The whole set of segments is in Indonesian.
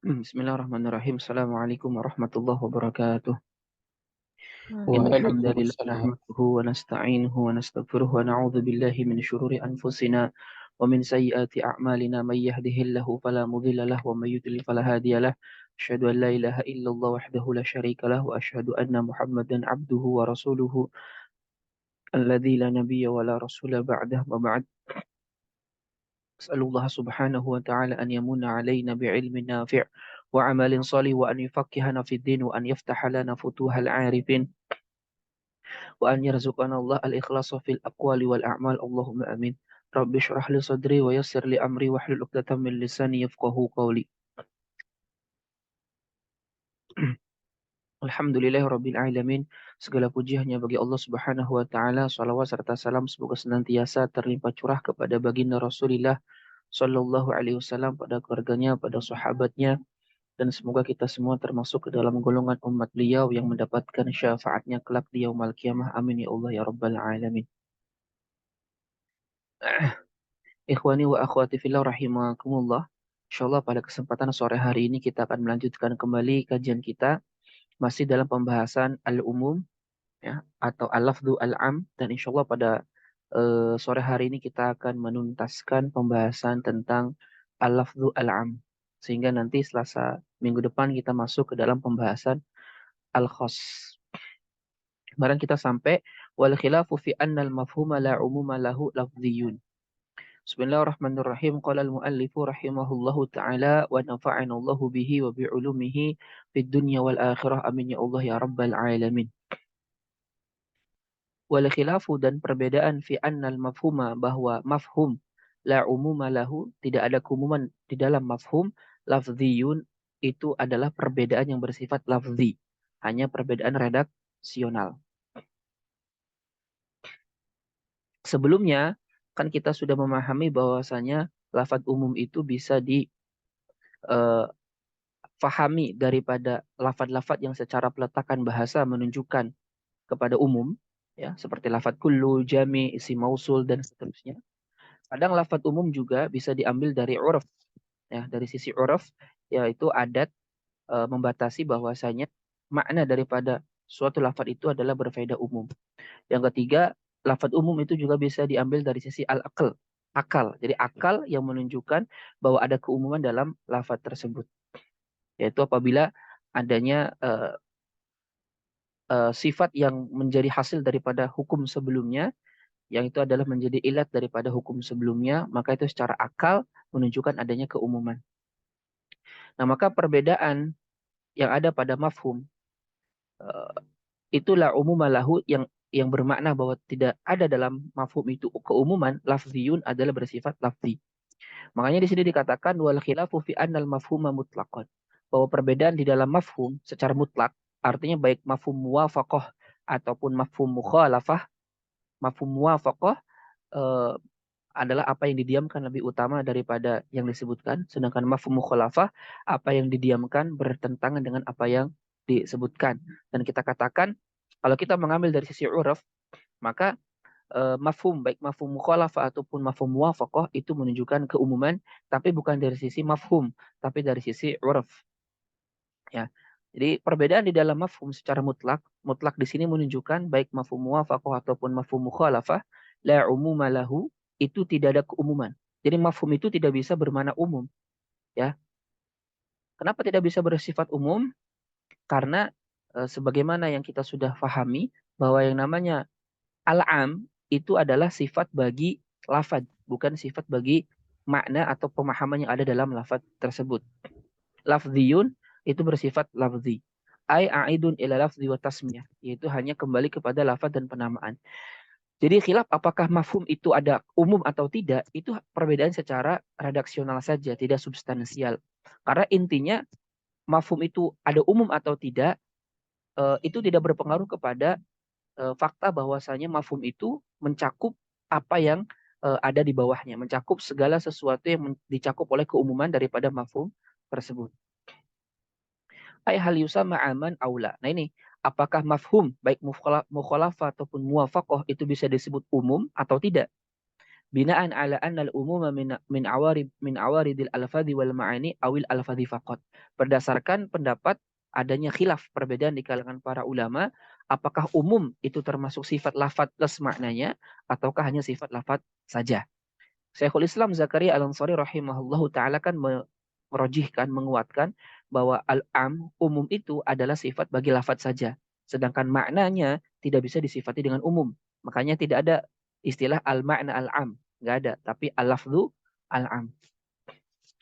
Bismillahirrahmanirrahim. Assalamualaikum warahmatullahi wabarakatuh. Innal hamdalillah Waalaikumsalam. nahmaduhu wa nasta'inuhu wa nastaghfiruhu wa na'udzu billahi min shururi anfusina wa min sayyiati a'malina may yahdihillahu fala mudilla lahu wa may yudlil fala hadiya lahu. Asyhadu an la ilaha illallah wahdahu la syarika lahu wa asyhadu anna Muhammadan abduhu wa rasuluhu alladzi la nabiyya wa la rasula ba'dahu wa ba'd. As'alullah subhanahu wa ta'ala an yamunna alaina bi'ilmin nafi' wa amalin salih wa an yufaqqihana fid din wa an yaftaha lana futuhal 'arifin wa an yarzuqana Allah al-ikhlasa fil aqwali wal a'mal. Allahumma amin. Rabbi shrah li sadri wa yassir li amri wahlul 'uqdatam min lisani yafqahu qawli. Alhamdulillahirabbil alamin. Segala puji hanya bagi Allah Subhanahu wa taala. Salawat serta salam semoga senantiasa terlimpah curah kepada baginda Rasulullah sallallahu alaihi wasallam, pada keluarganya, pada sahabatnya, dan semoga kita semua termasuk ke dalam golongan umat beliau yang mendapatkan syafaatnya kelak di yaumul qiyamah. Amin ya Allah ya rabbal alamin. Ikhwani wa akhwati fillah rahimakumullah. Insyaallah pada kesempatan sore hari ini kita akan melanjutkan kembali kajian kita masih dalam pembahasan al-umum, ya, atau al-lafdhu al-am, dan insyaallah pada sore hari ini kita akan menuntaskan pembahasan tentang al-lafdhu al-am, sehingga nanti Selasa minggu depan kita masuk ke dalam pembahasan al-khas. Kemarin kita sampai wal khilafu fi anna al-mafhuma la umuma lahu lafdhiyun. Bismillahirrahmanirrahim. Qala al-muallifu rahimahullahu ta'ala wa nafa'ana Allahu bihi wa bi'ulumihi fid dunya wal akhirah. Amin ya Allah ya rabbal alamin. Wal khilafu, dan perbedaan, fi annal mafhuma, bahwa mafhum, la umuma lahu, tidak ada keumuman di dalam mafhum, lafziyun, itu adalah perbedaan yang bersifat lafzi, hanya perbedaan redaksional. Sebelumnya kan kita sudah memahami bahwasanya lafaz umum itu bisa difahami daripada lafaz-lafaz yang secara peletakan bahasa menunjukkan kepada umum, ya, seperti lafaz kullu, jami, isim mausul, dan seterusnya. Kadang lafaz umum juga bisa diambil dari uruf, ya, dari sisi uruf, yaitu adat membatasi bahwasanya makna daripada suatu lafaz itu adalah berfaedah umum. Yang ketiga, lafaz umum itu juga bisa diambil dari sisi al-aql, akal. Jadi akal yang menunjukkan bahwa ada keumuman dalam lafaz tersebut, yaitu apabila adanya sifat yang menjadi hasil daripada hukum sebelumnya, yang itu adalah menjadi ilat daripada hukum sebelumnya, maka itu secara akal menunjukkan adanya keumuman. Nah, maka perbedaan yang ada pada mafhum, eh, itulah umumalahu, yang bermakna bahwa tidak ada dalam mafhum itu keumuman, lafziyun adalah bersifat lafzi. Makanya di sini dikatakan wal khilafu fi annal mafhuma mutlaqan, bahwa perbedaan di dalam mafhum secara mutlak, artinya baik mafhum muwafaqah ataupun mafhum mukhalafah. Mafhum muwafaqah eh, adalah apa yang didiamkan lebih utama daripada yang disebutkan, sedangkan mafhum mukhalafah, apa yang didiamkan bertentangan dengan apa yang disebutkan. Dan kita katakan kalau kita mengambil dari sisi uruf, maka mafhum, baik mafhum mukhalafah ataupun mafhum muwafaqah, itu menunjukkan keumuman, tapi bukan dari sisi mafhum, tapi dari sisi uruf, ya. Jadi perbedaan di dalam mafhum secara mutlak, mutlak di sini menunjukkan baik mafhum muwafaqah ataupun mafhum mukhalafah, la umuma lahu, itu tidak ada keumuman. Jadi mafhum itu tidak bisa bermakna umum, ya. Kenapa tidak bisa bersifat umum? Karena sebagaimana yang kita sudah pahami bahwa yang namanya al-am itu adalah sifat bagi lafaz, bukan sifat bagi makna atau pemahaman yang ada dalam lafaz tersebut. Lafziyun itu bersifat lafzi. Ai a'idun ila lafzi wa tasmiyah, yaitu hanya kembali kepada lafaz dan penamaan. Jadi khilaf apakah mafhum itu ada umum atau tidak, itu perbedaan secara redaksional saja, tidak substansial. Karena intinya mafhum itu ada umum atau tidak, itu tidak berpengaruh kepada fakta bahwasanya mafhum itu mencakup apa yang ada di bawahnya, mencakup segala sesuatu yang dicakup oleh keumuman daripada mafhum tersebut. Ay hal yusama aman aula. Nah ini, apakah mafhum baik mukhalafah ataupun muwafaqah itu bisa disebut umum atau tidak? bina'an ala anna al-umuma min awaridil alfadhi wal ma'ani awil alfadhi faqat. Berdasarkan pendapat adanya khilaf perbedaan di kalangan para ulama, apakah umum itu termasuk sifat lafadz plus maknanya ataukah hanya sifat lafadz saja. Syekhul Islam Zakaria Al-Ansari rahimahullahu taala kan merojihkan, menguatkan bahwa al-am, umum itu adalah sifat bagi lafadz saja. Sedangkan maknanya tidak bisa disifati dengan umum. Makanya tidak ada istilah al-ma'na al-am. Nggak ada. Tapi al-lafdhu al-am.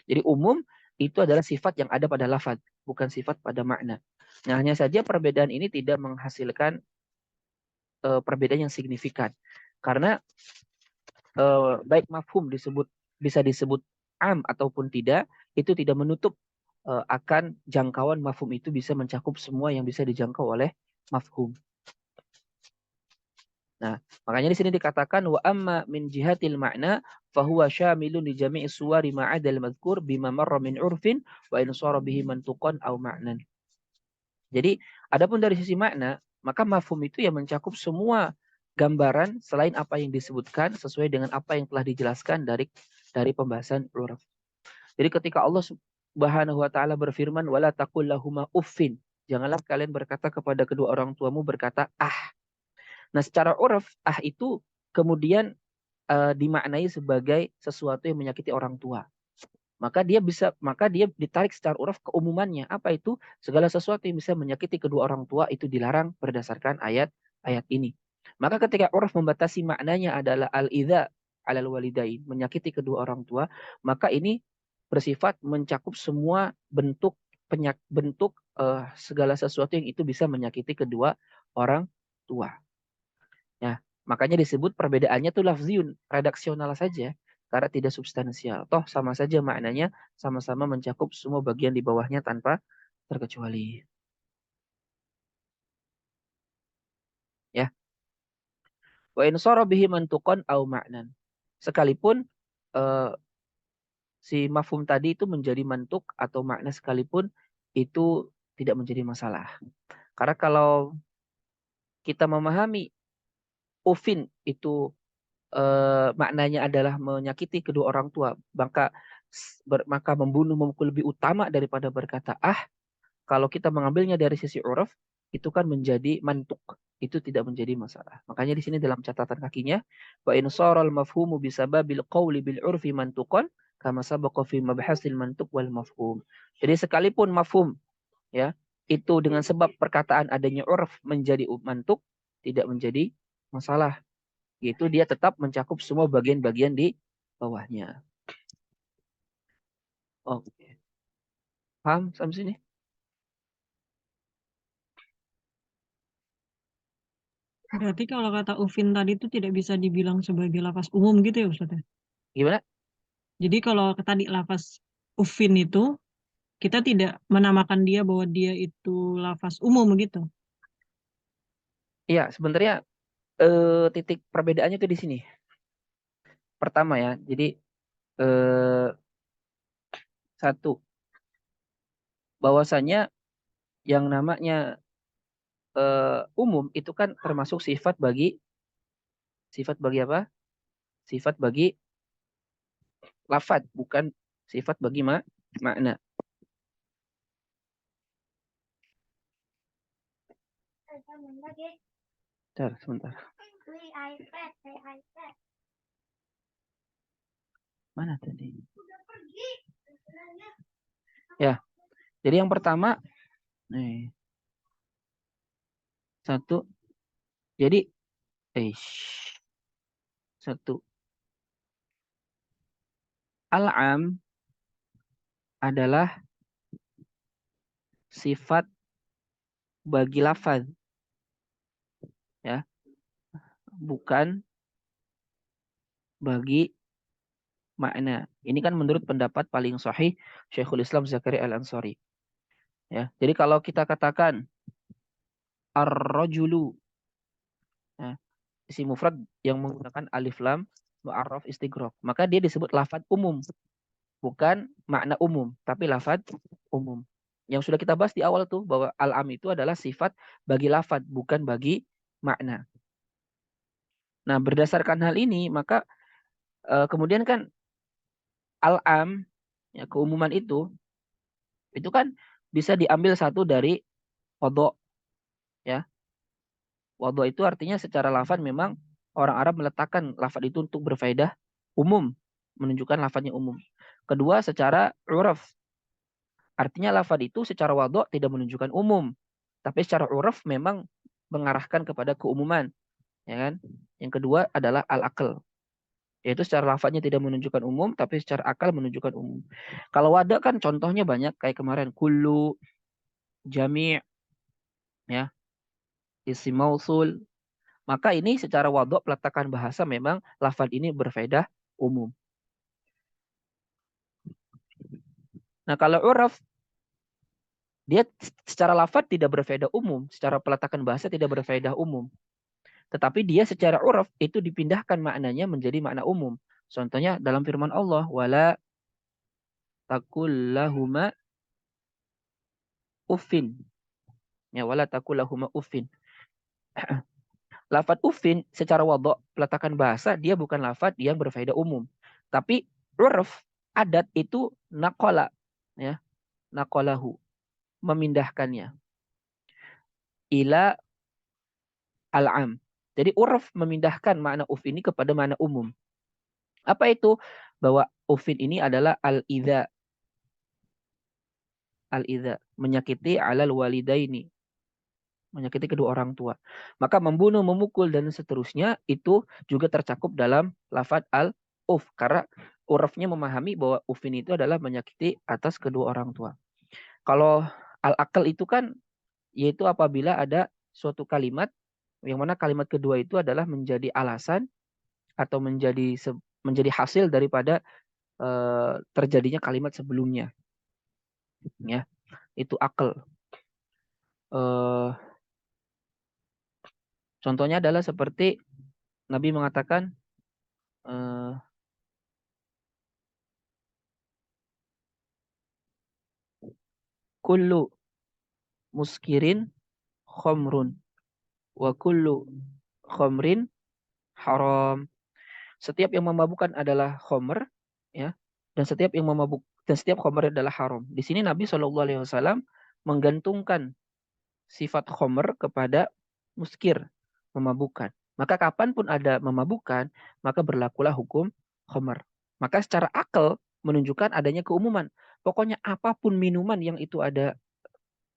Jadi umum itu adalah sifat yang ada pada lafadz, bukan sifat pada makna. Nah, hanya saja perbedaan ini tidak menghasilkan perbedaan yang signifikan. Karena baik mafhum bisa disebut am ataupun tidak, itu tidak menutup akan jangkauan mafhum itu bisa mencakup semua yang bisa dijangkau oleh mafhum. Nah, makanya di sini dikatakan wa amma min jihatil makna fahuwa syamilun li jami'i suwari ma'adal madhkur bima marra min urfin wa in sara bihi mantuqan aw ma'nan. Jadi, adapun dari sisi makna, maka mafhum itu yang mencakup semua gambaran selain apa yang disebutkan sesuai dengan apa yang telah dijelaskan dari pembahasan uruf. Jadi ketika Allah Subhanahu wa taala berfirman wala taqul lahuma uffin, janganlah kalian berkata kepada kedua orang tuamu berkata ah. Nah, secara uruf itu kemudian dimaknai sebagai sesuatu yang menyakiti orang tua. Maka dia ditarik secara uruf keumumannya. Apa itu? Segala sesuatu yang bisa menyakiti kedua orang tua itu dilarang berdasarkan ayat ini. Maka ketika uruf membatasi maknanya adalah al-idza alal walidain, menyakiti kedua orang tua, maka ini bersifat mencakup semua bentuk segala sesuatu yang itu bisa menyakiti kedua orang tua. Nah, makanya disebut perbedaannya tuh lafziun, redaksional saja, karena tidak substansial. Toh sama saja maknanya, sama-sama mencakup semua bagian di bawahnya tanpa terkecuali. Ya. Wa in sara bihi mantuqan au ma'nan. Sekalipun si mafhum tadi itu menjadi mantuk atau makna sekalipun itu tidak menjadi masalah. Karena kalau kita memahami ufin itu maknanya adalah menyakiti kedua orang tua, maka membunuh memukul lebih utama daripada berkata kalau kita mengambilnya dari sisi uruf itu kan menjadi mantuk, itu tidak menjadi masalah. Makanya di sini dalam catatan kakinya wa in saral mafhumu bisababil qawli bil urfi mantuqan kama sabaqa fi mabhasil mantuq wal mafhum. Jadi sekalipun mafhum ya itu dengan sebab perkataan adanya uruf menjadi mantuk, tidak menjadi masalah. Yaitu dia tetap mencakup semua bagian-bagian di bawahnya. Oke. Paham sampai sini? Berarti kalau kata ufin tadi itu tidak bisa dibilang sebagai lafaz umum gitu ya Ustaz ya? Gimana? Jadi kalau tadi lafaz ufin itu, kita tidak menamakan dia bahwa dia itu lafaz umum gitu. Iya, sebenarnya titik perbedaannya itu di sini. Pertama ya, jadi eh, satu, bahwasanya yang namanya umum itu kan termasuk sifat bagi apa? Sifat bagi lafad, bukan sifat bagi makna. Bentar, sebentar. Mana tadi? Ya, jadi yang pertama, nih, satu, jadi, satu, al-am adalah sifat bagi lafaz, ya, bukan bagi makna. Ini kan menurut pendapat paling sahih Syekhul Islam Zakaria Al-Ansari. Ya, jadi kalau kita katakan ar-rajulu, ya, isim mufrad yang menggunakan alif lam mu'arraf istighraq, maka dia disebut lafaz umum, bukan makna umum, tapi lafaz umum. Yang sudah kita bahas di awal tuh bahwa al-am itu adalah sifat bagi lafaz, bukan bagi makna. Nah, berdasarkan hal ini, maka Kemudian kan al-am, ya, keumuman itu kan bisa diambil satu dari wadhu, ya. Wadhu itu artinya secara lafaz memang orang Arab meletakkan lafaz itu untuk berfaedah umum, menunjukkan lafaznya umum. Kedua, secara uraf, artinya lafaz itu secara wadhu tidak menunjukkan umum, tapi secara uraf memang mengarahkan kepada keumuman, ya kan? Yang kedua adalah al-aql, yaitu secara lafaznya tidak menunjukkan umum, tapi secara akal menunjukkan umum. Kalau wada kan contohnya banyak, kayak kemarin kullu, jami', ya, isim mausul. Maka ini secara wadhu peletakan bahasa memang lafaz ini berfaedah umum. Nah, kalau uraf dia secara lafaz tidak berfaedah umum, secara peletakan bahasa tidak berfaedah umum. Tetapi dia secara uraf itu dipindahkan maknanya menjadi makna umum. Contohnya dalam firman Allah, wala takullahuma uffin. Ya, wala takullahuma uffin. Lafaz uffin secara wadhu peletakan bahasa dia bukan lafaz yang berfaedah umum. Tapi uraf adat itu naqala, ya, naqalahu, memindahkannya ila al-am. Jadi uraf memindahkan makna uff ini kepada makna umum. Apa itu? Bahwa uffin ini adalah al-idza. Al-idza, menyakiti alal walidaini, menyakiti kedua orang tua. Maka membunuh, memukul dan seterusnya itu juga tercakup dalam lafaz al-uf, karena urafnya memahami bahwa ufin itu adalah menyakiti atas kedua orang tua. Kalau al-aql itu kan yaitu apabila ada suatu kalimat yang mana kalimat kedua itu adalah menjadi alasan atau menjadi hasil daripada terjadinya kalimat sebelumnya, ya, itu akal. Contohnya adalah seperti Nabi mengatakan kullu muskirin khomrun wa kullu khomrin haram. Setiap yang memabukkan adalah khomer, ya, dan setiap yang memabuk dan setiap khomer adalah haram. Di sini Nabi SAW menggantungkan sifat khomer kepada muskir, memabukkan. Maka kapanpun ada memabukkan, maka berlakulah hukum khomer. Maka secara akal menunjukkan adanya keumuman. Pokoknya apapun minuman yang itu ada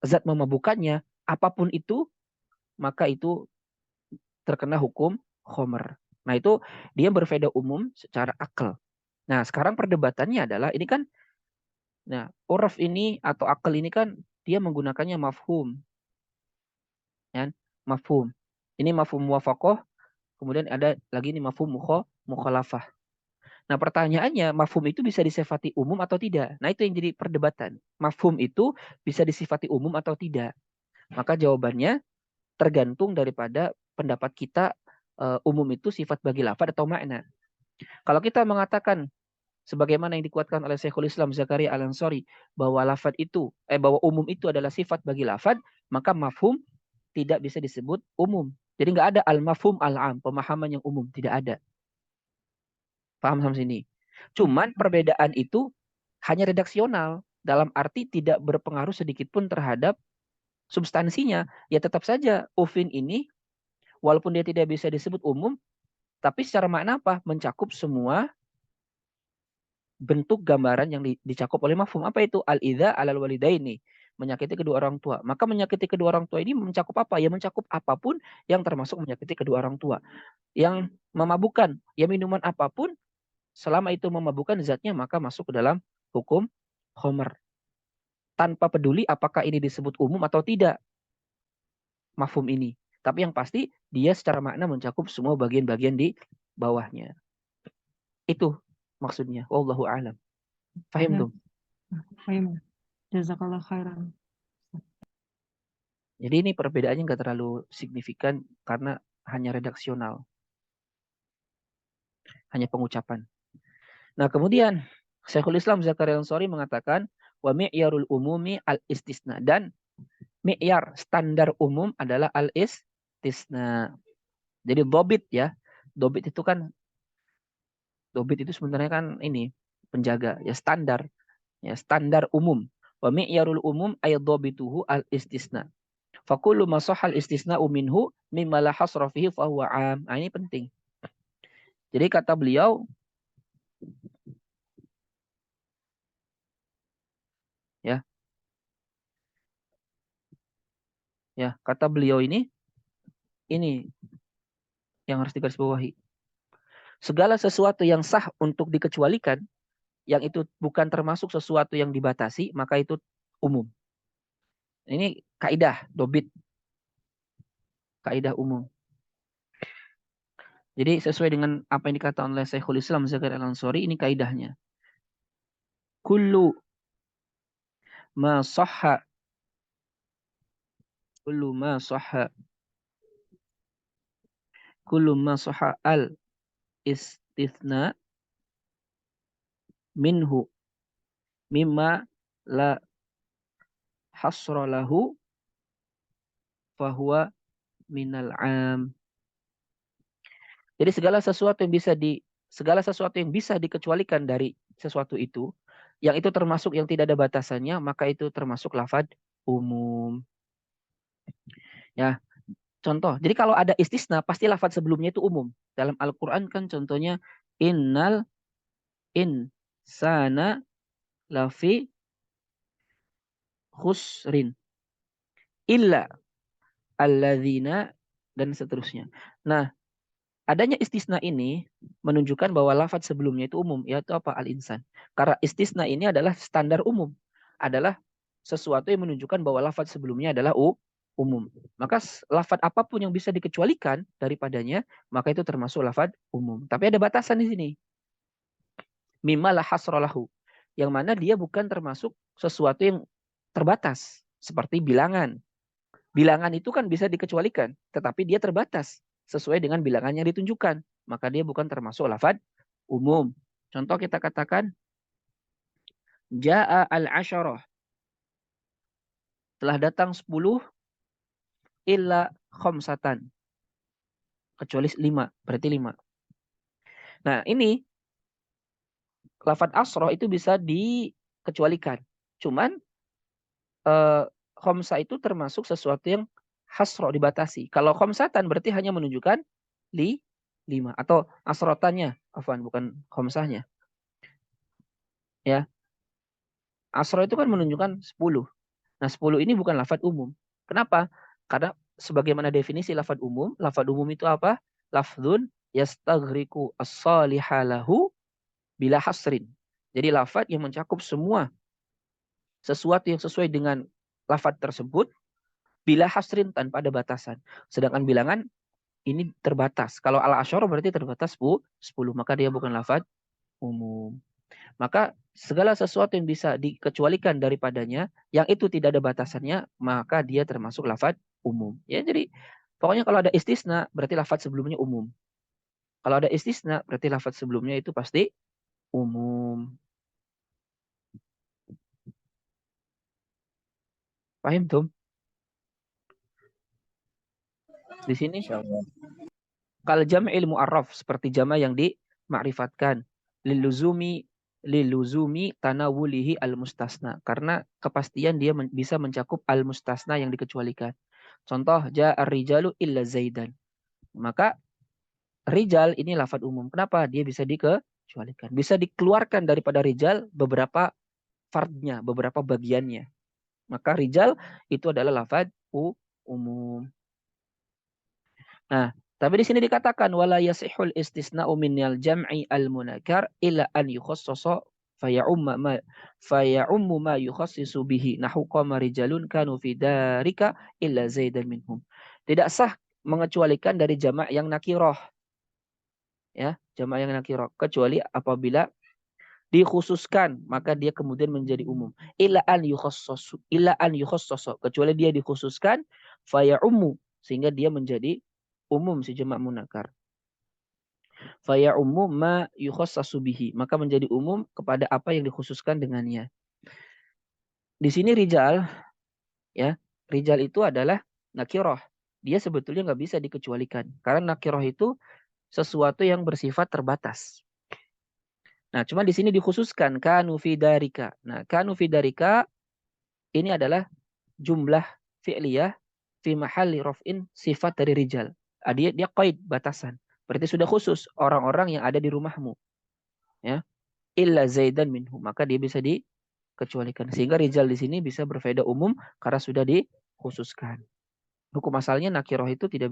zat memabukkannya, apapun itu, maka itu terkena hukum khomer. Nah, itu dia berfaedah umum secara akal. Nah, sekarang perdebatannya adalah ini kan, nah, uraf ini atau akal ini kan dia menggunakannya mafhum, ya, mafhum. Ini mafhum muwafaqah, kemudian ada lagi ini mafhum mukhalafah. Nah, pertanyaannya, mafhum itu bisa disifati umum atau tidak? Nah, itu yang jadi perdebatan. Mafhum itu bisa disifati umum atau tidak? Maka jawabannya tergantung daripada pendapat kita, umum itu sifat bagi lafaz atau makna. Kalau kita mengatakan sebagaimana yang dikuatkan oleh Syekhul Islam Zakaria Al-Ansari bahwa bahwa umum itu adalah sifat bagi lafaz, maka mafhum tidak bisa disebut umum. Jadi nggak ada al-mafhum al-am, pemahaman yang umum, tidak ada. Paham sampai sini? Cuman perbedaan itu hanya redaksional, dalam arti tidak berpengaruh sedikit pun terhadap substansinya. Ya tetap saja ufin ini walaupun dia tidak bisa disebut umum, tapi secara makna apa? Mencakup semua bentuk gambaran yang dicakup oleh mafhum. Apa itu? Al-idza alal walidaini, menyakiti kedua orang tua. Maka menyakiti kedua orang tua ini mencakup apa? Ya mencakup apapun yang termasuk menyakiti kedua orang tua. Yang memabukkan, ya minuman apapun selama itu memabukkan zatnya maka masuk ke dalam hukum khomer. Tanpa peduli apakah ini disebut umum atau tidak mafhum ini. Tapi yang pasti dia secara makna mencakup semua bagian-bagian di bawahnya. Itu maksudnya. Wallahu a'lam. Fahim tuh? Fahim. Jazakallah khairan. Jadi ini perbedaannya nggak terlalu signifikan karena hanya redaksional. Hanya pengucapan. Nah, kemudian Syekhul Islam Zakaria Ansari mengatakan wa mi'yarul umumi al-istisna, dan mi'yar standar umum adalah al-istisna. Jadi dobit, ya. Dobit itu kan Dobit itu sebenarnya kan ini penjaga, ya standar, umum. Wa mi'yarul umum ay dobituhu al istisna. Fakullu ma sahal istisna'u minhu mimma la hasra fihi fa huwa 'am. Nah, ini penting. Jadi kata beliau, ya, kata beliau ini yang harus digarisbawahi. Segala sesuatu yang sah untuk dikecualikan, yang itu bukan termasuk sesuatu yang dibatasi, maka itu umum. Ini kaidah dobit, kaidah umum. Jadi sesuai dengan apa yang dikatakan oleh Syekhul Islam Zakaria Al-Ansari, ini kaidahnya. Kullu ma sahha al istithna minhu mimma la hasra lahu fahuwa minal 'am. Jadi segala sesuatu yang bisa dikecualikan dari sesuatu itu, yang itu termasuk yang tidak ada batasannya, maka itu termasuk lafaz umum. Ya, contoh. Jadi kalau ada istisna, pasti lafaz sebelumnya itu umum. Dalam Al-Qur'an kan contohnya innal insana lafi khusrin illa alladzina dan seterusnya. Nah, adanya istisna ini menunjukkan bahwa lafaz sebelumnya itu umum, yaitu apa? Al-insan. Karena istisna ini adalah standar umum. Adalah sesuatu yang menunjukkan bahwa lafaz sebelumnya adalah umum. Maka lafaz apapun yang bisa dikecualikan daripadanya, maka itu termasuk lafaz umum. Tapi ada batasan di sini. Mimma la hasrolahu. Yang mana dia bukan termasuk sesuatu yang terbatas. Seperti bilangan. Bilangan itu kan bisa dikecualikan, tetapi dia terbatas sesuai dengan bilangan yang ditunjukkan. Maka dia bukan termasuk lafaz umum. Contoh kita katakan Ja'a al-asyarah. Telah datang 10 illa khamsatan. Kecuali 5, berarti 5. Nah, ini lafaz asroh itu bisa dikecualikan. Cuman khamsah itu termasuk sesuatu yang hasroh, dibatasi. Kalau khamsatan berarti hanya menunjukkan 5 atau asrotannya, afwan, bukan khamsahnya. Ya. Asroh itu kan menunjukkan 10. Nah, 10 ini bukan lafaz umum. Kenapa? Karena sebagaimana definisi lafaz umum itu apa? Lafdzun yastaghriqu as-salihalahu bila hasrin. Jadi lafaz yang mencakup semua sesuatu yang sesuai dengan lafaz tersebut bila hasrin, tanpa ada batasan. Sedangkan bilangan ini terbatas. Kalau al-asyara berarti terbatas 10, maka dia bukan lafaz umum. Maka segala sesuatu yang bisa dikecualikan daripadanya, yang itu tidak ada batasannya, maka dia termasuk lafaz umum. Ya, jadi pokoknya kalau ada istisna berarti lafaz sebelumnya umum. Kalau ada istisna berarti lafaz sebelumnya itu pasti umum. Paham tuh? Di sini kal jam'il mu'arraf, seperti jama yang dimakrifatkan. Liluzumi tanawulihi al-mustasna. Karena kepastian dia bisa mencakup al-mustasna yang dikecualikan. Contoh, ja'ar rijalu illa zaidan. Maka rijal ini lafaz umum. Kenapa? Dia bisa dikecualikan. Bisa dikeluarkan daripada rijal beberapa fardnya, beberapa bagiannya. Maka rijal itu adalah lafaz umum. Nah, tapi di sini dikatakan wala yasihul istisna'u minal jam'i al-munakkar illa an yukhassasa faya'ummu ma yukhassisu bihi nahu qama rijalun kanu fi darika illa zaidan minhum. Tidak sah mengecualikan dari jamak yang nakirah. Ya, jamak yang nakirah kecuali apabila dikhususkan maka dia kemudian menjadi umum. Illa an yukhassasa, kecuali dia dikhususkan faya'ummu sehingga dia menjadi umum si jamak munakkar. Faya umum ma yukhassasu bihi, maka menjadi umum kepada apa yang dikhususkan dengannya. Di sini rijal, ya, rijal itu adalah nakirah. Dia sebetulnya nggak bisa dikecualikan karena nakirah itu sesuatu yang bersifat terbatas. Nah, cuma di sini dikhususkan kanu fi darika. Nah, kanu fi darika ini adalah jumlah fi'liyah fi mahalli raf'in sifat dari rijal. Dia qaid batasan. Berarti sudah khusus orang-orang yang ada di rumahmu. Ya. Illa zaidan minhu. Maka dia bisa dikecualikan. Sehingga rijal di sini bisa berfaedah umum karena sudah dikhususkan. Hukum asalnya nakiroh itu tidak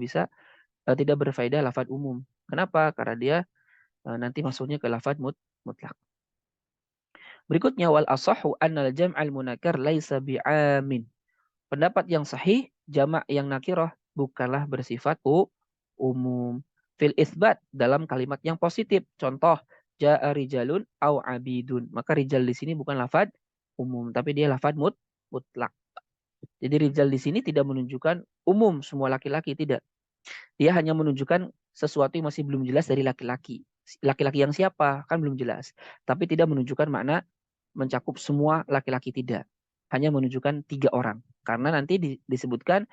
berfaedah lafadz umum. Kenapa? Karena dia nanti masuknya ke lafadz mutlak. Berikutnya wal asahu annal jam'al munakar laisa bi'amin. Pendapat yang sahih, jamak yang nakirah bukanlah bersifat umum. Fil isbat dalam kalimat yang positif. Contoh, ja'a rijalun au abidun. Maka rijal di sini bukan lafad umum, tapi dia lafad mutlak. Jadi rijal di sini tidak menunjukkan umum semua laki-laki, tidak. Dia hanya menunjukkan sesuatu yang masih belum jelas dari laki-laki. Laki-laki yang siapa? Kan belum jelas. Tapi tidak menunjukkan makna mencakup semua laki-laki, tidak. Hanya menunjukkan 3 orang. Karena nanti disebutkan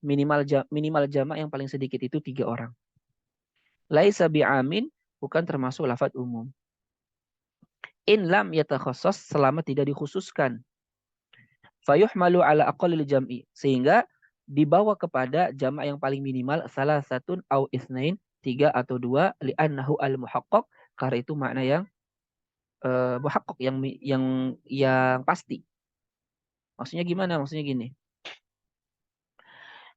minimal jamak yang paling sedikit itu 3 orang. Laisa bi'amin bukan termasuk lafadz umum. In lam yatakhassas selama tidak dikhususkan. Fayuhmalu ala aqallil jam'i. Sehingga dibawa kepada jamak yang paling minimal salah satun au itsnain 3 atau 2 li'annahu al-muhaqqaq karena itu makna yang muhaqqaq yang pasti. Maksudnya gimana? Maksudnya gini.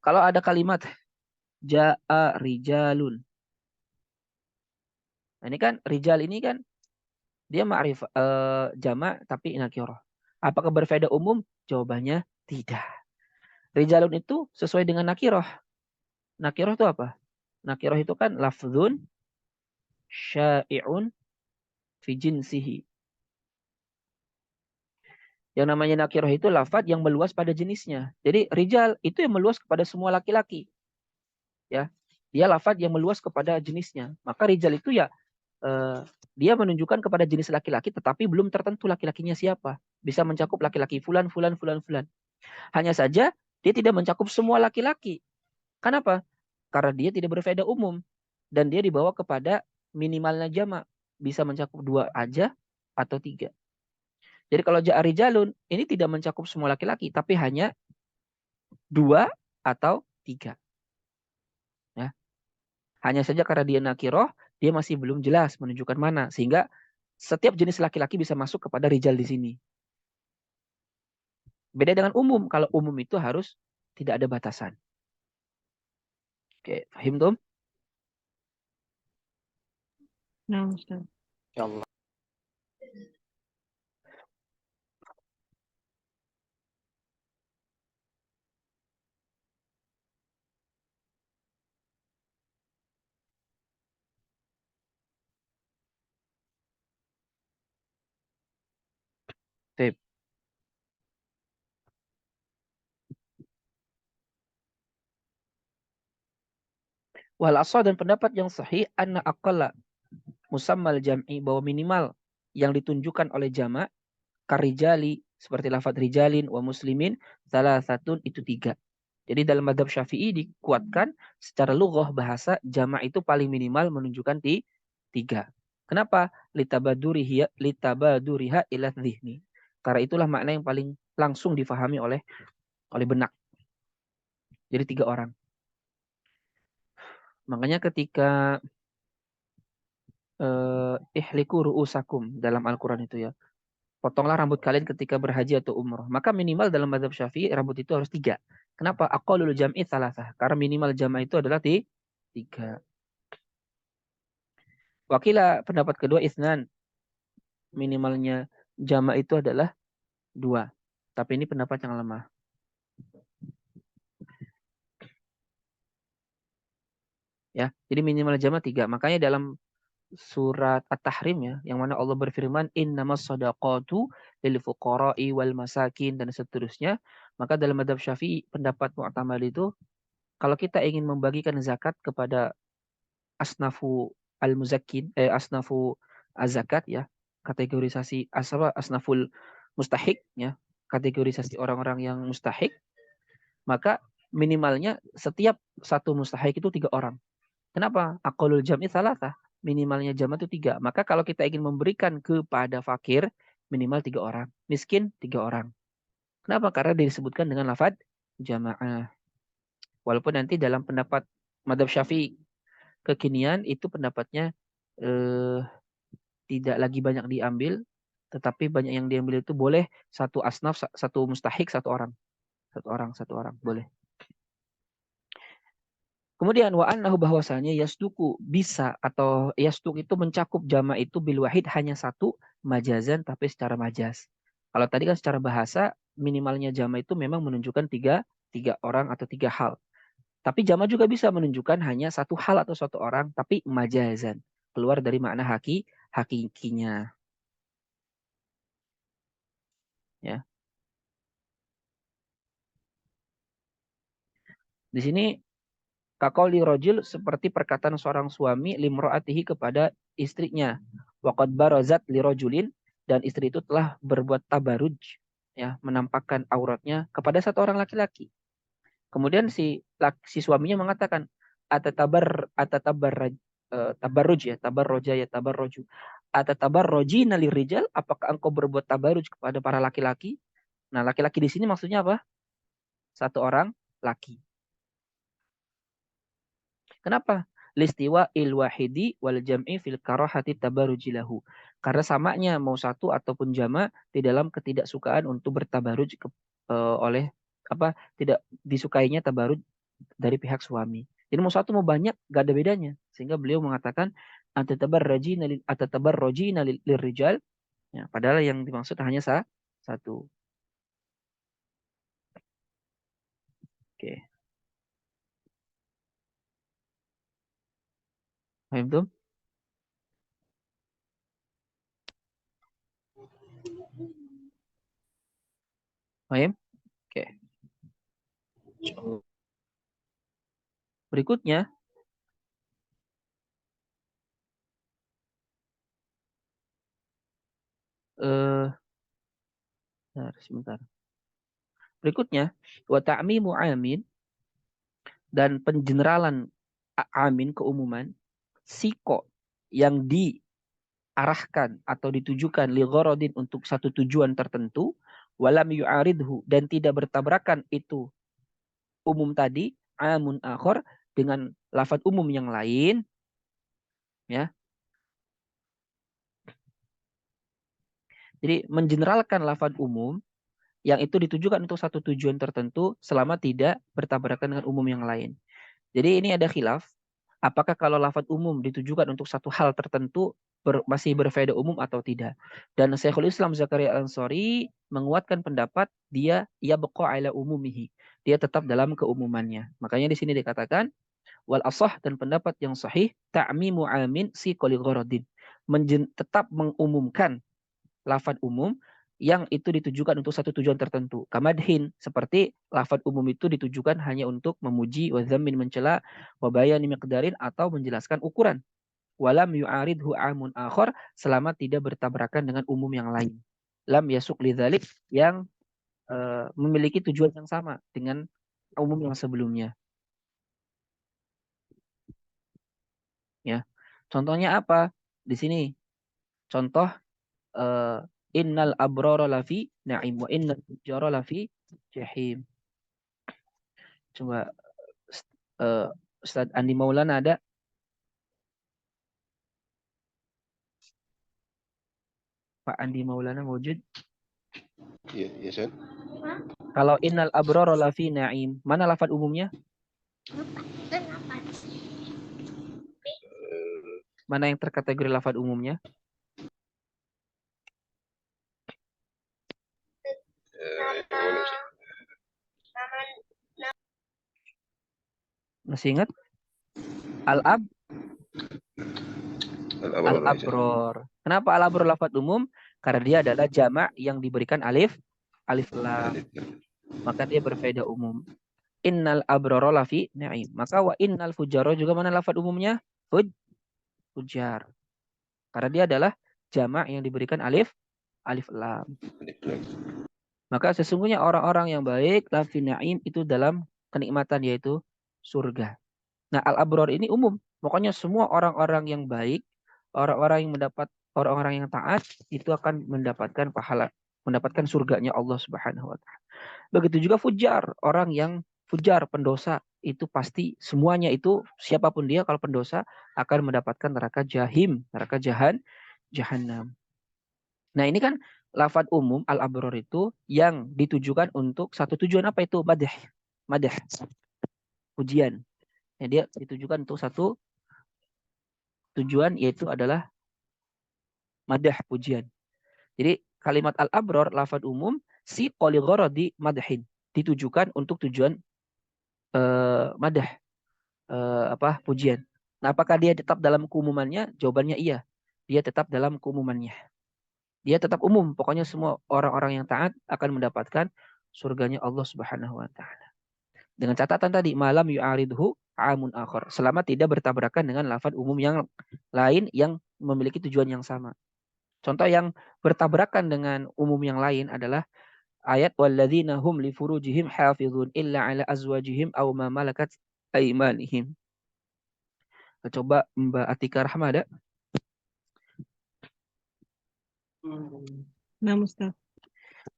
Kalau ada kalimat ja'a rijalun. Nah, ini kan rijal ini kan dia ma'rif jamak tapi nakirah. Apakah berfaedah umum? Jawabannya tidak. Rijalun itu sesuai dengan nakirah. Nakirah itu apa? Nakirah itu kan lafzun syai'un fi jinsihi. Yang namanya nakirah itu lafaz yang meluas pada jenisnya. Jadi rijal itu yang meluas kepada semua laki-laki. Ya. Dia lafaz yang meluas kepada jenisnya. Maka rijal itu ya dia menunjukkan kepada jenis laki-laki tetapi belum tertentu laki-lakinya siapa. Bisa mencakup laki-laki fulan, fulan, fulan, fulan. Hanya saja dia tidak mencakup semua laki-laki. Kenapa? Karena dia tidak berfaedah umum. Dan dia dibawa kepada minimalnya jamak. Bisa mencakup 2 aja atau 3. Jadi kalau ja'a rijalun, ini tidak mencakup semua laki-laki. Tapi hanya 2 atau 3. Ya. Hanya saja karena dia nakiroh, dia masih belum jelas menunjukkan mana. Sehingga setiap jenis laki-laki bisa masuk kepada rijal di sini. Beda dengan umum. Kalau umum itu harus tidak ada batasan. Oke, paham Tom? Nah, Ustaz. Ya Allah. Sip. Wal asal dan pendapat yang sahih anna aqalla musammal jam'i bahwa minimal yang ditunjukkan oleh jamak karijali seperti lafadz rijalin wa muslimin salah satun itu 3. Jadi dalam madhab Syafi'i dikuatkan secara lughah bahasa jamak itu paling minimal menunjukkan 3. Kenapa? Litabaduriha ila dhihni. Karena itulah makna yang paling langsung difahami oleh benak. Jadi 3 orang. Makanya ketika ihliku ru'usakum dalam Al-Quran itu ya. Potonglah rambut kalian ketika berhaji atau umrah. Maka minimal dalam mazhab Syafi'i rambut itu harus 3. Kenapa? Aqallul jam'i salasah. Karena minimal jama' itu adalah 3. Wakila pendapat kedua isnan. Minimalnya jama' itu adalah 2. Tapi ini pendapat yang lemah. Ya, jadi minimal jama' 3. Makanya dalam surat At-Tahrim ya, yang mana Allah berfirman innamas shadaqatu lil fuqara'i wal masakin dan seterusnya, maka dalam mazhab Syafi'i pendapat mu'tamad itu kalau kita ingin membagikan zakat kepada asnafu al-muzakkin asnafu az-zakat ya, kategorisasi asnaful mustahik ya, kategorisasi orang-orang yang mustahik, maka minimalnya setiap satu mustahik itu 3 orang. Kenapa? Aqallul jam'i salasah. minimalnya jamaah itu 3. Maka kalau kita ingin memberikan kepada fakir, minimal 3 orang. Miskin 3 orang. Kenapa? Karena disebutkan dengan lafaz jamaah. Walaupun nanti dalam pendapat Madzhab Syafi'i kekinian itu pendapatnya tidak lagi banyak diambil, tetapi banyak yang diambil itu boleh satu asnaf, satu mustahik, satu orang. Satu orang, boleh. Kemudian wa annahu bahwasanya yasduku bisa atau yasduk itu mencakup jama itu bil wahid hanya satu majazan tapi secara majaz. Kalau tadi kan secara bahasa minimalnya jama itu memang menunjukkan tiga orang atau 3 hal. Tapi jama juga bisa menunjukkan hanya satu hal atau satu orang tapi majazan. Keluar dari makna hakikinya. Ya. Di sini Kaqauli rajul seperti perkataan seorang suami limro'atihi kepada istrinya. Waqad barazat lirajulin dan istri itu telah berbuat tabaruj, ya, menampakkan auratnya kepada satu orang laki-laki. Kemudian si suaminya mengatakan tabarruj ya, tabarroja ya, tabarroju. Atatabarrojina lirijal, apakah engkau berbuat tabaruj kepada para laki-laki? Nah, laki-laki di sini maksudnya apa? Satu orang laki. Kenapa? Listiwa il-wahidi wal jam'i fil karahati tabarujilahu. Karena samanya mau satu ataupun jama di dalam ketidaksukaan untuk bertabaruj oleh apa tidak disukainya tabaruj dari pihak suami. Jadi mau satu mau banyak gak ada bedanya. Sehingga beliau mengatakan atatabarrojina lirrijal. Ya, padahal yang dimaksud hanya satu. Oke. Paham tuh? Paham? Oke. Berikutnya sebentar. Berikutnya, wa ta'mimu amin dan pengeneralan amin keumuman siko yang diarahkan atau ditujukan li gharadin untuk satu tujuan tertentu walam yu'aridhu dan tidak bertabrakan itu umum tadi amun akhor dengan lafaz umum yang lain, ya. Jadi mengeneralkan lafaz umum yang itu ditujukan untuk satu tujuan tertentu selama tidak bertabrakan dengan umum yang lain. Jadi ini ada khilaf. Apakah kalau lafaz umum ditujukan untuk satu hal tertentu masih berfaedah umum atau tidak? Dan Syekhul Islam Zakaria Al-Ansari menguatkan pendapat ia baqa ala umumihi. Dia tetap dalam keumumannya. Makanya di sini dikatakan wal asah dan pendapat yang sahih ta'mimu amin si qali gharadin. Tetap mengumumkan lafaz umum yang itu ditujukan untuk satu tujuan tertentu. Kamadhin, seperti lafaz umum itu ditujukan hanya untuk memuji, wa dzammin mencela, wa bayani miqdarin atau menjelaskan ukuran. Walam yu'aridhu amun akhar selama tidak bertabrakan dengan umum yang lain. Lam yasuk lidzalik yang memiliki tujuan yang sama dengan umum yang sebelumnya. Ya. Contohnya apa? Di sini contoh innal abrara lafi na'im wa innal fujjara lafi jahim. Coba Ustaz Andi Maulana ada? Pak Andi Maulana wujud? Iya, iya, Sen. Kalau innal abrara lafi na'im, mana lafaz umumnya? Mana yang terkategori lafaz umumnya? Masih ingat? Al-abror. Kenapa al-abror lafaz umum? Karena dia adalah jamak yang diberikan alif lam. Maka dia berfaedah umum. Innal abrara lafi na'im. Maka wa innal fujjara juga mana lafaz umumnya? Fujar. Karena dia adalah jamak yang diberikan alif lam. Maka sesungguhnya orang-orang yang baik lafi na'im itu dalam kenikmatan yaitu surga. Nah, al-abror ini umum. Pokoknya semua orang-orang yang baik orang-orang yang taat itu akan mendapatkan pahala, mendapatkan surganya Allah Subhanahu wa taala. Begitu juga fujar, orang yang fujar, pendosa, itu pasti semuanya itu siapapun dia kalau pendosa akan mendapatkan neraka jahanam. Nah, ini kan lafadz umum al-abror itu yang ditujukan untuk satu tujuan, apa itu? Madah. Pujian. Ya, dia ditujukan untuk satu tujuan, yaitu adalah madah, pujian. Jadi kalimat al-abror lafadz umum si qoli gharadi madhin, ditujukan untuk tujuan madah, pujian. Nah, apakah dia tetap dalam keumumannya? Jawabannya iya. Dia tetap dalam keumumannya. Dia tetap umum. Pokoknya semua orang-orang yang taat akan mendapatkan surganya Allah Subhanahu wa taala. Dengan catatan tadi, malam yu'aridhu amun akhar. Selama tidak bertabrakan dengan lafaz umum yang lain yang memiliki tujuan yang sama. Contoh yang bertabrakan dengan umum yang lain adalah ayat walladzina hum li furujihim hafizun illa ala azwajihim aw ma malakat aymanihim. Coba Mbak Atika Rahmada. Nah, Ustaz.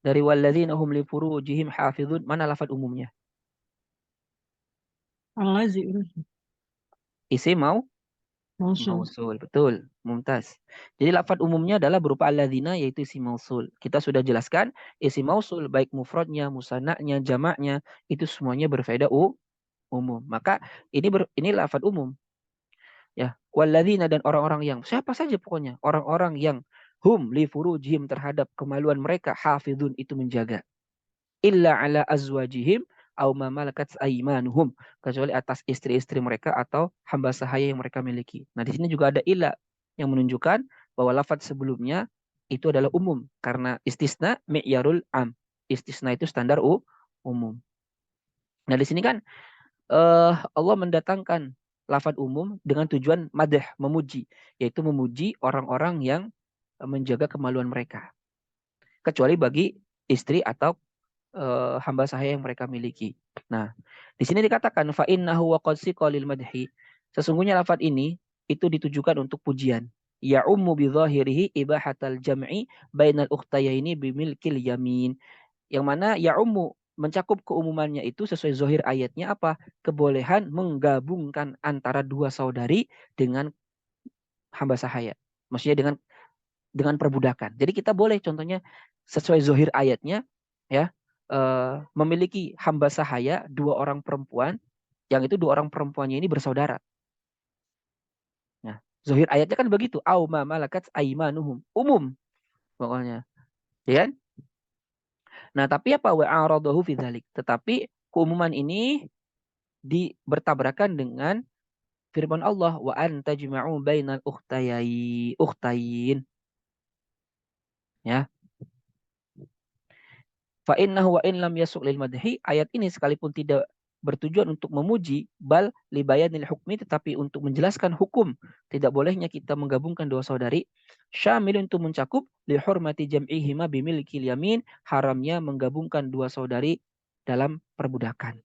Dari walladzina hum li furujihim hafizun, mana lafaz umumnya? Al-lazi. Isim mausul, betul, mumtaz. Jadi lafaz umumnya adalah berupa alladzina, yaitu isim mausul. Kita sudah jelaskan isim mausul baik mufradnya, musanaknya, jamaknya itu semuanya berfaedah umum. Maka ini lafaz umum. Ya, walladzina, dan orang-orang yang, siapa saja pokoknya, orang-orang yang hum li furujihim, terhadap kemaluan mereka, hafizun, itu menjaga. Illa ala azwajihim au ma malakat aimanuhum, kecuali atas istri-istri mereka atau hamba sahaya yang mereka miliki. Nah, di sini juga ada illa yang menunjukkan bahwa lafaz sebelumnya itu adalah umum karena istisna mi'yarul am. Istisna itu standar umum. Nah, di sini kan Allah mendatangkan lafaz umum dengan tujuan madah, memuji, yaitu memuji orang-orang yang menjaga kemaluan mereka. Kecuali bagi istri atau hamba sahaya yang mereka miliki. Nah, di sini dikatakan fa innahu wa qad siqalil madhi. Sesungguhnya lafaz ini itu ditujukan untuk pujian. Ya ummu bi dhahirihi ibahatal jam'i bainal ukhtayaini bimilkil yamin. Yang mana ya ummu mencakup keumumannya itu sesuai zahir ayatnya apa? Kebolehan menggabungkan antara dua saudari dengan hamba sahaya. Maksudnya dengan perbudakan. Jadi kita boleh contohnya sesuai zahir ayatnya ya, memiliki hamba sahaya dua orang perempuan, yang itu dua orang perempuannya ini bersaudara. Nah, zahir ayatnya kan begitu, au ma malakat aimanuhum, umum pokoknya. Ya kan? Nah, tapi apa wa'aradahu fi dzalik? Tetapi keumuman ini bertabrakan dengan firman Allah, wa an tajma'u bainal ukhtayin. Ya. Fa innahu wa in lam yasuq lil madhi, ayat ini sekalipun tidak bertujuan untuk memuji, bal libayanil hukmi, tetapi untuk menjelaskan hukum tidak bolehnya kita menggabungkan dua saudari, syamil, untuk mencakup li hurmati jam'ihima bimilkil yamin, haramnya menggabungkan dua saudari dalam perbudakan.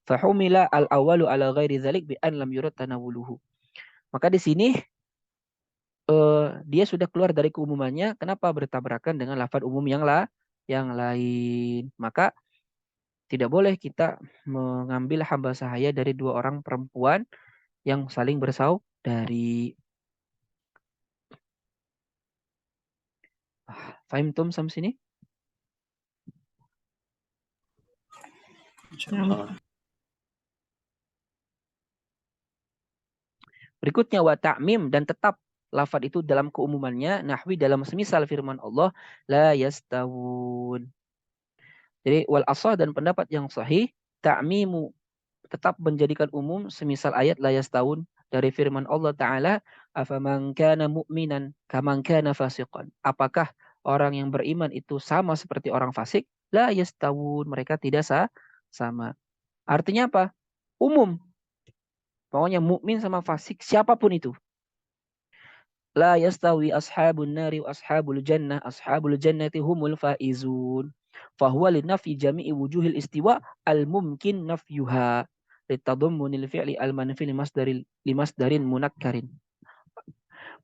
Fahumila al-awalu ala ghairi dzalik bi an lam yurad tanawuluhu. Maka di sini dia sudah keluar dari keumumannya. Kenapa? Bertabrakan dengan lafaz umum yang lain. Maka tidak boleh kita mengambil hamba sahaya dari dua orang perempuan yang saling bersaudari. Fahim tum sampai sini? Berikutnya wa ta'mim, dan tetap lafaz itu dalam keumumannya, nahwi dalam semisal firman Allah la yastawun. Jadi wal asah, dan pendapat yang sahih, ta'mimu tetap menjadikan umum semisal ayat la yastawun dari firman Allah Ta'ala, afaman kana mu'minan kaman kana fasiqan. Apakah orang yang beriman itu sama seperti orang fasik? La yastawun, mereka tidak sama. Artinya apa? Umum. Pokoknya mukmin sama fasik siapapun itu. La yastawi ashabun nari wa ashabul jannati humul faizun. Fahuwa linafi jami'i wujuhil istiwa al-mumkin nafyuha litadammunil fi'li al-manfi limasdarin munakkarin.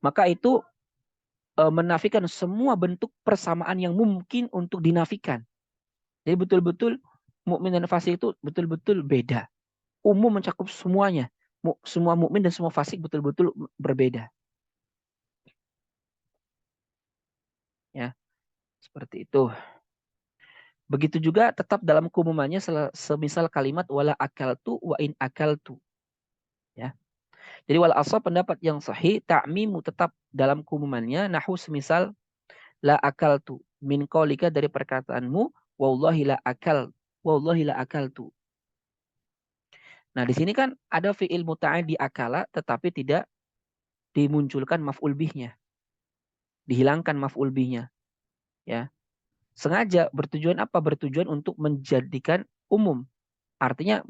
maka itu menafikan semua bentuk persamaan yang mungkin untuk dinafikan. Jadi betul-betul mukmin dan fasik itu betul-betul beda. Umum mencakup semuanya. Semua mukmin dan semua fasik betul-betul berbeda. Ya, seperti itu. Begitu juga tetap dalam keumumannya semisal kalimat wala akaltu wa in akaltu. Ya. Jadi wal asal pendapat yang sahih ta'mimu tetap dalam keumumannya nahu semisal la akaltu min qaulika dari perkataanmu wallahi la akaltu. Nah, di sini kan ada fi'il muta'addi akala tetapi tidak dimunculkan maf'ul bihnya. Dihilangkan maf'ul bihnya, ya. Sengaja bertujuan apa? Bertujuan untuk menjadikan umum. Artinya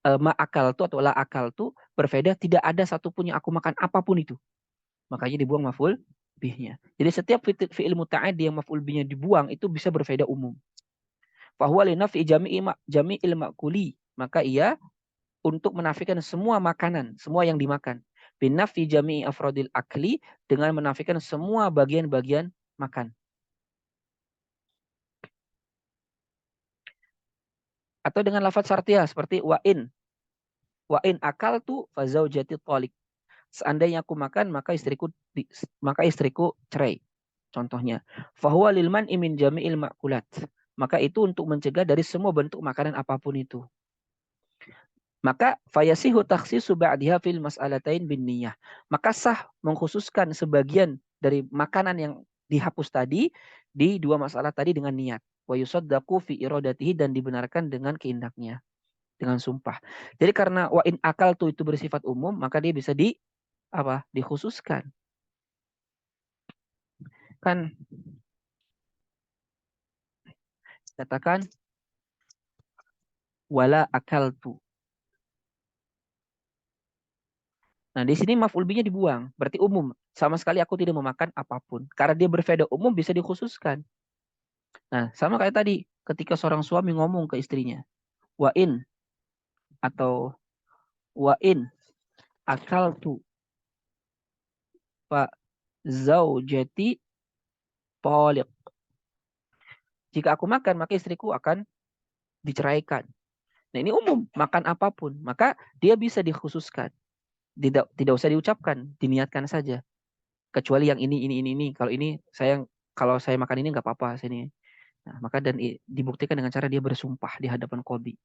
ma'akaltu atau la akaltu berbeda, tidak ada satupun yang aku makan apapun itu. Makanya dibuang maf'ul bihnya. Jadi setiap fi'il muta'addi yang maf'ul bihnya dibuang itu bisa berfaedah umum. Fahuwa li naf'i jami'il ma'kuli. Maka ia untuk menafikan semua makanan, semua yang dimakan. Binafi jami'i afrodil akli, dengan menafikan semua bagian-bagian makan. Atau dengan lafaz syartiyah seperti wa'in akaltu fazaujati thalik. Seandainya aku makan maka istriku cerai. Contohnya, fahuwa lil man'i min jami'il ma'kulat. Maka itu untuk mencegah dari semua bentuk makanan apapun itu. Maka fayasihu takhsisu ba'diha fil mas'alatain bin niyah. Maka sah mengkhususkan sebagian dari makanan yang dihapus tadi di dua masalah tadi dengan niat. Wa yusaddaqu fi iradatihi, dan dibenarkan dengan kehendaknya, dengan sumpah. Jadi karena wa in akaltu itu bersifat umum, maka dia bisa dikhususkan. Kan katakan wala akaltu. Nah, di sini maf'ul bihnya dibuang, berarti umum. Sama sekali aku tidak memakan apapun. Karena dia berfaedah umum bisa dikhususkan. Nah, sama kayak tadi, ketika seorang suami ngomong ke istrinya, wa'in atau wa'in akaltu fa zaujati toliq. Jika aku makan, maka istriku akan diceraikan. Nah, ini umum, makan apapun. Maka dia bisa dikhususkan. Tidak usah diucapkan, diniatkan saja. Kecuali yang ini. Kalau saya makan ini nggak apa-apa sini. Nah, maka dan dibuktikan dengan cara dia bersumpah di hadapan qadhi.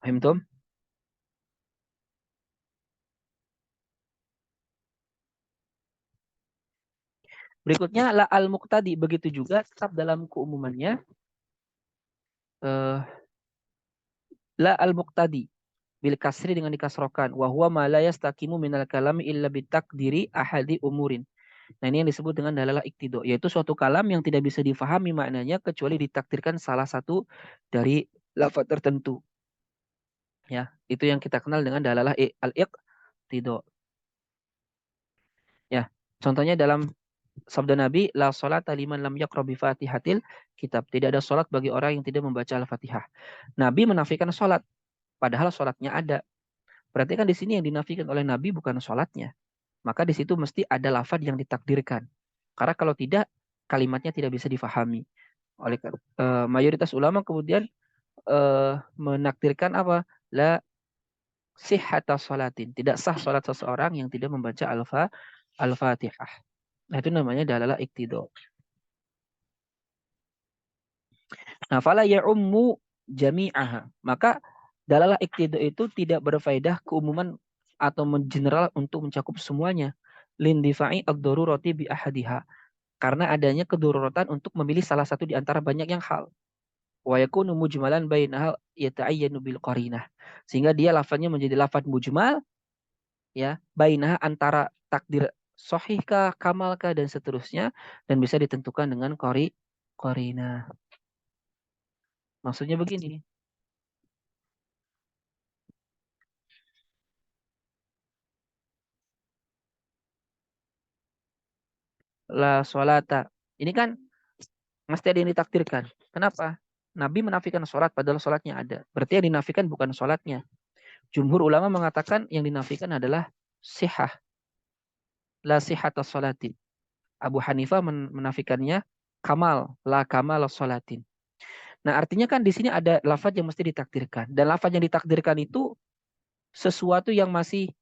Paham, Tom? Berikutnya la al-muqtadi, begitu juga tetap dalam keumumannya la al-muqtadi bil kasri, dengan dikasrokan, wa huwa ma la yastaqimu minal kalami illa bitakdiri ahadi umurin. Nah, ini yang disebut dengan dalalah iktido, yaitu suatu kalam yang tidak bisa difahami maknanya kecuali ditakdirkan salah satu dari lafaz tertentu. Ya, itu yang kita kenal dengan dalalah al-iqtido. Ya, contohnya dalam sabda Nabi, la salata liman lam yaqra bi Fatihatil kitab. Tidak ada salat bagi orang yang tidak membaca Al-Fatihah. Nabi menafikan salat, padahal salatnya ada. Berarti kan di sini yang dinafikan oleh Nabi bukan salatnya. Maka di situ mesti ada lafaz yang ditakdirkan. Karena kalau tidak, kalimatnya tidak bisa difahami. Oleh mayoritas ulama kemudian menakdirkan apa? La sihhata salatin. Tidak sah salat seseorang yang tidak membaca Al-Fatihah. Nah, itu namanya dalalah iktido. Nah, fala ya'ummu jami'aha. Maka dalalah iktido itu tidak berfaedah keumuman atau general untuk mencakup semuanya. Lindifa'i ad-darurati bi ahadiha. Karena adanya kedururatan untuk memilih salah satu di antara banyak yang hal. Wa yakunu mujmalan bainaha yata'ayyanu bil qarinah. Sehingga dia lafadznya menjadi lafadz mujmal, ya, bainaha antara takdir sahihkah, kamalkah, dan seterusnya, dan bisa ditentukan dengan qarinah. Maksudnya begini. La sholata. Ini kan mesti ada yang ditakdirkan. Kenapa? Nabi menafikan sholat padahal sholatnya ada. Berarti yang dinafikan bukan sholatnya. Jumhur ulama mengatakan yang dinafikan adalah sihah, la sihhata sholatin. Abu Hanifah menafikannya kamal, la kamal sholatin. Nah, artinya kan di sini ada lafaz yang mesti ditakdirkan. Dan lafaz yang ditakdirkan itu sesuatu yang masih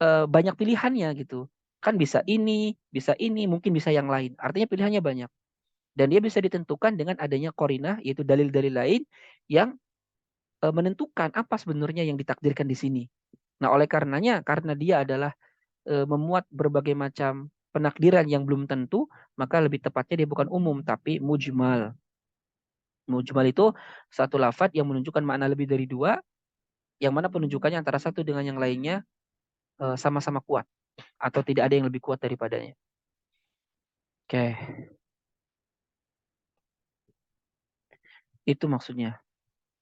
banyak pilihannya gitu. Kan bisa ini, mungkin bisa yang lain. Artinya pilihannya banyak. Dan dia bisa ditentukan dengan adanya qarinah, yaitu dalil-dalil lain yang menentukan apa sebenarnya yang ditakdirkan di sini. Nah, oleh karenanya, karena dia adalah memuat berbagai macam penakdiran yang belum tentu, maka lebih tepatnya dia bukan umum, tapi mujmal. Mujmal itu satu lafaz yang menunjukkan makna lebih dari dua, yang mana penunjukannya antara satu dengan yang lainnya sama-sama kuat, atau tidak ada yang lebih kuat daripadanya. Oke. Itu maksudnya.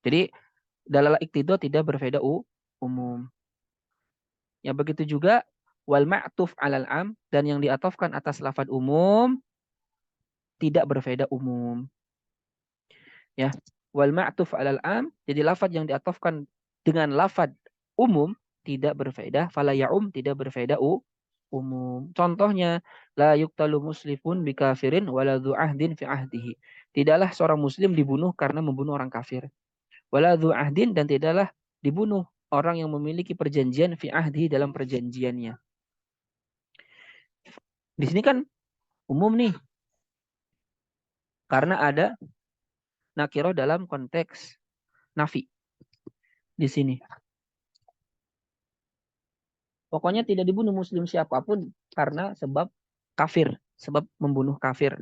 Jadi, dalalah iqtidah tidak berfaedah umum. Ya begitu juga wal ma'tuf 'alal am, dan yang diatofkan atas lafaz umum tidak berfaedah umum. Ya, wal ma'tuf 'alal am, jadi lafaz yang diatofkan dengan lafaz umum tidak berfaedah, fala ya'um, tidak berfaedah umum. Contohnya, la yuqtalu muslimun bikafirin wala dzu ahdin fi ahdihi. Tidaklah seorang muslim dibunuh karena membunuh orang kafir. Wala dzu ahdin, dan tidaklah dibunuh orang yang memiliki perjanjian fi ahdihi, dalam perjanjiannya. Di sini kan umum nih. Karena ada nakirah dalam konteks nafi di sini. Pokoknya tidak dibunuh muslim siapapun karena sebab kafir, sebab membunuh kafir.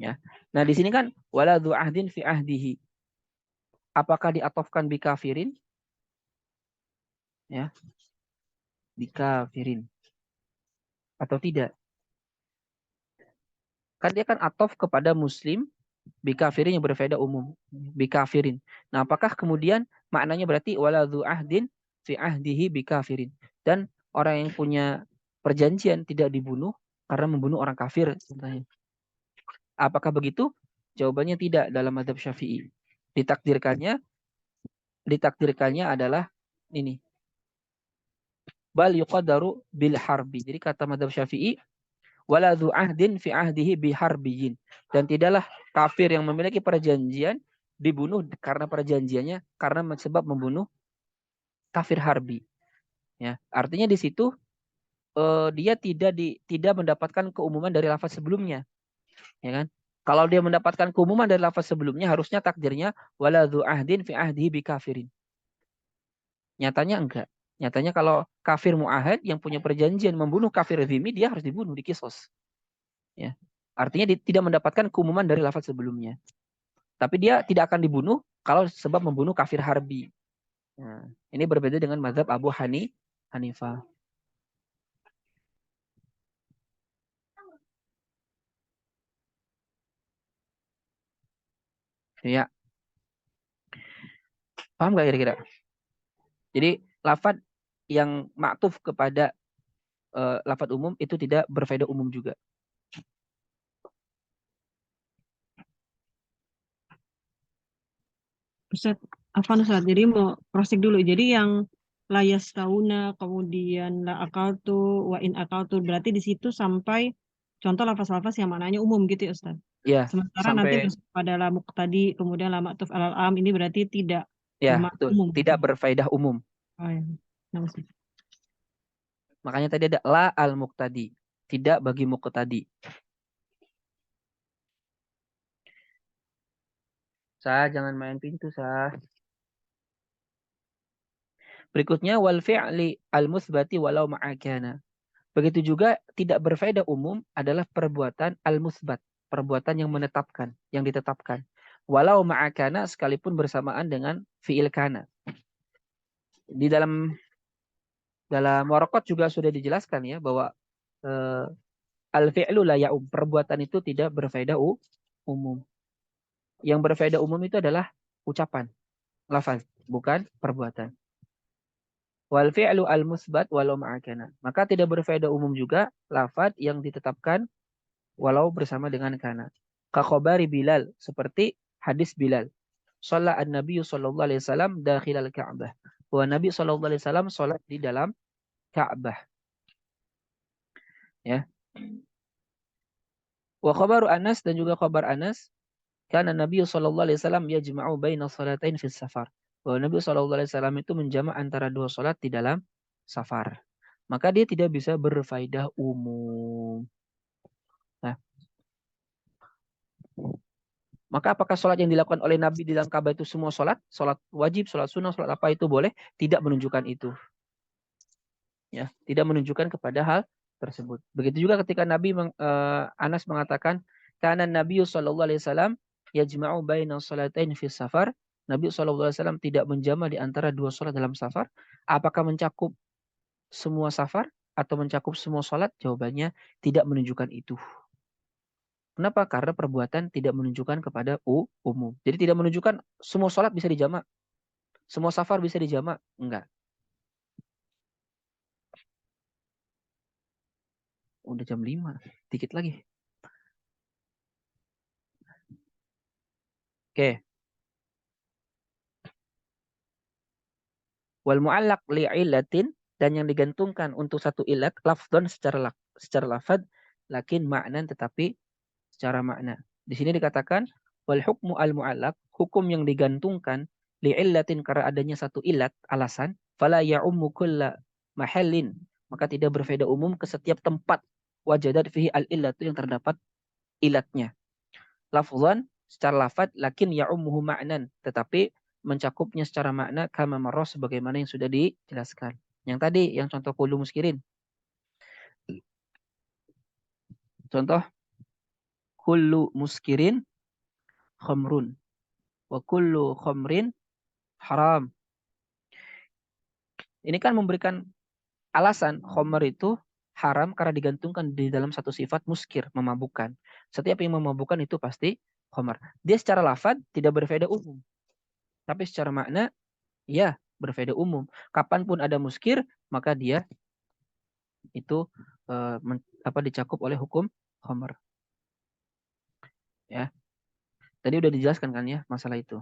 Ya. Nah, di sini kan wala dzu ahdin fi ahdihi. Apakah diatofkan bi kafirin? Ya. Bi kafirin atau tidak? Kan dia kan atof kepada muslim bi kafirin yang berfaedah umum, bi kafirin. Nah, apakah kemudian maknanya berarti wala dzu ahdin fi ahdihi bi kafirin? Dan orang yang punya perjanjian tidak dibunuh karena membunuh orang kafir. Apakah begitu? Jawabannya tidak dalam mazhab Syafi'i. Ditakdirkannya adalah ini. Bal yuqadaru bil harbi. Jadi kata mazhab Syafi'i, wala dzu ahdin fi ahdihi bi harbiyin. Dan tidaklah kafir yang memiliki perjanjian dibunuh karena perjanjiannya karena sebab membunuh kafir harbi. Ya, artinya di situ dia tidak mendapatkan keumuman dari lafaz sebelumnya. Ya kan? Kalau dia mendapatkan keumuman dari lafaz sebelumnya, harusnya takdirnya wala dzu ahdin fi ahdihi bi kafirin. Nyatanya enggak. Nyatanya kalau kafir mu'ahad yang punya perjanjian membunuh kafir zimmi, dia harus dibunuh, dikisos. Ya. Artinya tidak mendapatkan keumuman dari lafaz sebelumnya. Tapi dia tidak akan dibunuh kalau sebab membunuh kafir harbi. Nah, ini berbeda dengan mazhab Abu Hanifah. Ya. Paham gak kira-kira? Jadi lafaz yang maktuf kepada lafaz umum itu tidak berfaedah umum juga. Ustaz, apa Ustaz? Jadi mau crossing dulu. Jadi yang layas tauna, kemudian la akaltu, wa in akaltu, berarti di situ sampai contoh lafaz-lafaz yang maknanya umum gitu ya Ustaz. Ya, Sementara nanti sampai pada la muqtadi, kemudian la ma'tuf alal am, ini berarti tidak ya, bermakna betul. umum. Tidak berfaedah umum. Oh, ya. Nah, Ustaz. Makanya tadi ada la al muqtadi, tidak bagi muqtadi. Sah, jangan main pintu, sah. Berikutnya wal fi'li al musbati walau ma'akana. Begitu juga tidak berfaedah umum adalah perbuatan al musbat, perbuatan yang menetapkan, yang ditetapkan. Walau ma'akana, sekalipun bersamaan dengan fi'il kana. Di dalam waraqat juga sudah dijelaskan ya bahwa al fi'lu la ya'um, perbuatan itu tidak berfaedah umum. Yang berfaedah umum itu adalah ucapan, lafaz, bukan perbuatan. Wal fi'lu al musbat walau ma'akana. Maka tidak berfaedah umum juga lafaz yang ditetapkan walau bersama dengan kana. Ka khabari Bilal, seperti hadis Bilal. Shalla an-nabiyyu sallallahu alaihi wasallam dakhilal Ka'bah. bahwa Nabi SAW sholat di dalam Ka'bah. Ya. Wa khabaru Anas, dan juga kabar Anas, karena Nabi SAW yajma'u baina salatain fi safar. Bahwa Nabi SAW itu menjamak antara dua salat di dalam safar. Maka dia tidak bisa berfaedah umum. Nah, maka apakah sholat yang dilakukan oleh Nabi di dalam Ka'bah itu semua sholat? Sholat wajib, sholat sunnah, sholat apa itu boleh? Tidak menunjukkan itu. Ya, tidak menunjukkan kepada hal tersebut. Begitu juga ketika Anas mengatakan, karena Nabi SAW yajma'u baina salatain fi safar. Nabi SAW tidak menjama di antara dua sholat dalam safar. Apakah mencakup semua safar atau mencakup semua sholat? Jawabannya tidak menunjukkan itu. Kenapa? Karena perbuatan tidak menunjukkan kepada umum. Jadi tidak menunjukkan semua sholat bisa dijamak. Semua safar bisa dijamak. Enggak. Udah jam 5. Dikit lagi. Oke. Wal mu'allaq li'illatin, dan yang digantungkan untuk satu ilat lafdhan secara lafad, lakin maknan tetapi secara makna. Di sini dikatakan wal hukmu al mu'allaq, hukum yang digantungkan li'illatin karena adanya satu ilat alasan, fala ya'ummu kulla mahallin, maka tidak berfaedah umum ke setiap tempat wajadat fihi al illatu yang terdapat ilatnya. Lafdhan secara lafad, lakin ya'ummuhu ma'nan, tetapi mencakupnya secara makna kama marrah sebagaimana yang sudah dijelaskan. Yang tadi yang contoh kullu muskirin. Contoh kullu muskirin khamrun wa kullu khamrin haram. Ini kan memberikan alasan khamr itu haram karena digantungkan di dalam satu sifat muskir, memabukkan. Setiap yang memabukkan itu pasti khamr. Dia secara lafad tidak berfaedah umum. Tapi secara makna ya berfaedah umum. Kapanpun ada muskir, maka dia itu dicakup oleh hukum khamr. Ya. Tadi udah dijelaskan kan ya masalah itu.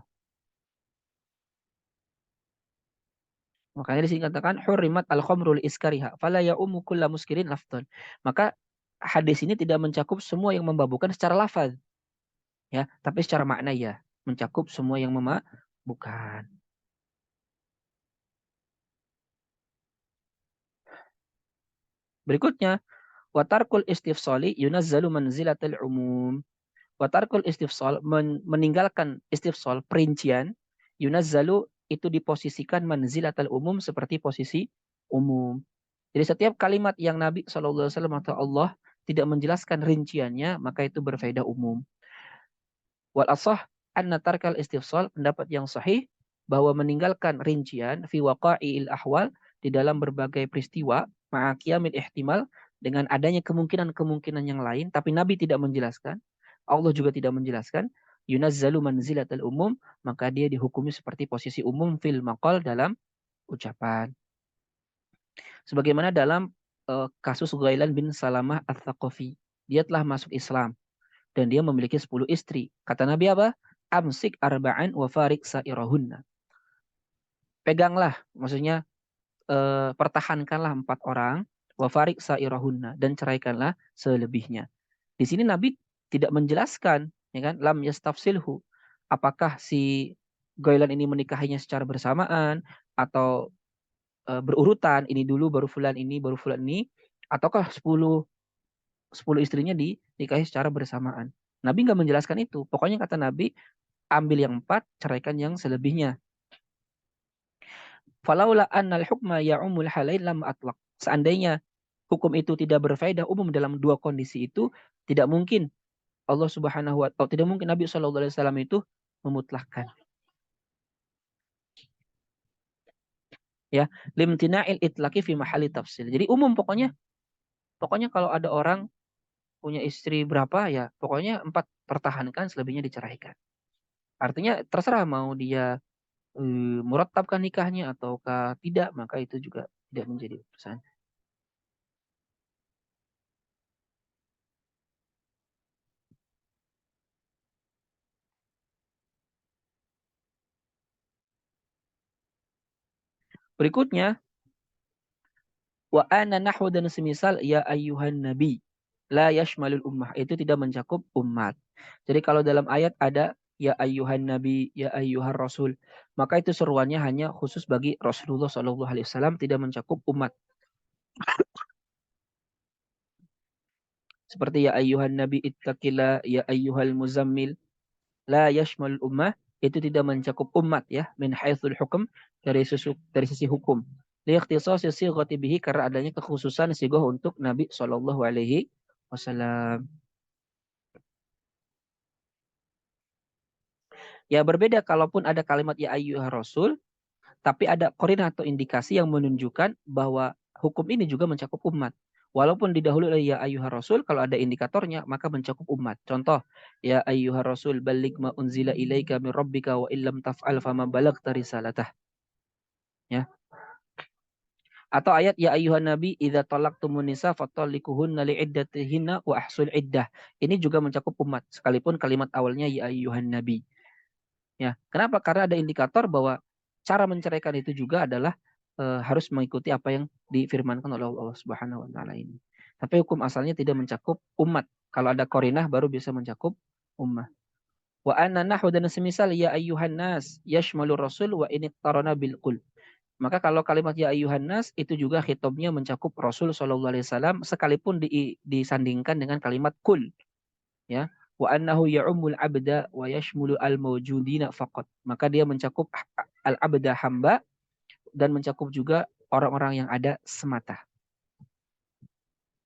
Makanya di sini katakan hurrimat al-khamru li iskariha fala ya'ummu kullu muskirin lafdhan. Maka hadis ini tidak mencakup semua yang memabukkan secara lafaz. Ya, tapi secara makna ya, mencakup semua yang memabukkan. Berikutnya, watarkul istifsali yunazzalu manzilatal umum. Watarkul istifsal, meninggalkan istifsal, perincian, yunazzalu itu diposisikan manzilatal umum seperti posisi umum. Jadi setiap kalimat yang Nabi SAW atau Allah tidak menjelaskan rinciannya, maka itu berfaedah umum. Wal asah anna tarkal istifsal, pendapat yang sahih bahwa meninggalkan rincian fi waqa'il ahwal, di dalam berbagai peristiwa, ma'aqiyamil ihtimal, dengan adanya kemungkinan-kemungkinan yang lain, tapi Nabi tidak menjelaskan, Allah juga tidak menjelaskan, yunazzalu manzilatal umum, maka dia dihukumi seperti posisi umum fil maqal, dalam ucapan. Sebagaimana dalam kasus Ghailan bin Salamah Ats-Tsaqafi. Dia telah masuk Islam dan dia memiliki 10 istri. Kata Nabi apa? Amsik arba'an wa farik sa'irahunna. Peganglah, maksudnya pertahankanlah 4 orang, wa farik sa'irahunna, dan ceraikanlah selebihnya. Di sini Nabi tidak menjelaskan, ya kan? Lam yastafsilhu. Apakah si Ghailan ini menikahinya secara bersamaan atau berurutan, ini dulu baru fulan ini, baru fulan ini, ataukah 10 istrinya dinikahi secara bersamaan. Nabi nggak menjelaskan itu. Pokoknya kata Nabi, ambil yang 4, ceraikan yang selebihnya. Falaula annal hukma ya'umul halain lam atlaq. Seandainya hukum itu tidak berfaedah umum dalam dua kondisi itu, tidak mungkin Allah Subhanahu wa taala, tidak mungkin Nabi SAW itu memutlakkan. Ya, limtina'il itlaqi fi mahalli tafsil. Jadi umum pokoknya kalau ada orang punya istri berapa ya, pokoknya 4 pertahankan, selebihnya diceraikan. Artinya terserah mau dia murattabkan nikahnya ataukah tidak, maka itu juga tidak menjadi urusan. Berikutnya, wa ana nahwu dan semisal ya ayyuhan nabi la yashmalul ummah, itu tidak mencakup umat. Jadi kalau dalam ayat ada ya ayyuhan nabi, ya ayyuhan rasul, maka itu seruannya hanya khusus bagi Rasulullah SAW, tidak mencakup umat. Seperti ya ayyuhan nabi ittaqillah, ya ayyuhal muzammil, la yashmalul ummah, itu tidak mencakup umat ya, min haitsul hukum, dari sisi hukum. Liikhtisasi sighati bihi, karena adanya kekhususan sighah untuk Nabi sallallahu alaihi wasallam. Ya berbeda kalaupun ada kalimat ya ayyuhar rasul, tapi ada qarinah atau indikasi yang menunjukkan bahwa hukum ini juga mencakup umat. Walaupun didahului oleh ya ayyuhar rasul, kalau ada indikatornya maka mencakup umat. Contoh, ya ayyuhar rasul balligh ma unzila ilaika min rabbika wa illam taf'al fama balaghta risalatah. Ya. Atau ayat ya ayyuhan nabi idza talaqtumun nisa fatalliquhunna li'iddatihinna wa ahsul iddah. Ini juga mencakup umat sekalipun kalimat awalnya ya ayyuhan nabi. Ya, kenapa? Karena ada indikator bahwa cara menceraikan itu juga adalah harus mengikuti apa yang difirmankan oleh Allah Subhanahu wa taala ini. Tapi hukum asalnya tidak mencakup umat. Kalau ada qarinah baru bisa mencakup ummah. Wa anna nahu dan semisal ya ayyuhan nas yashmalur rasul wa in iqtarana bil qul. Maka kalau kalimat ya ayyuhan nas itu juga khitabnya mencakup Rasul sallallahu alaihi wasallam sekalipun disandingkan dengan kalimat kul, ya. Wa annahu ya'ummul abda wa yashmulu al mawjudina faqat. Maka dia mencakup al abda hamba dan mencakup juga orang-orang yang ada semata.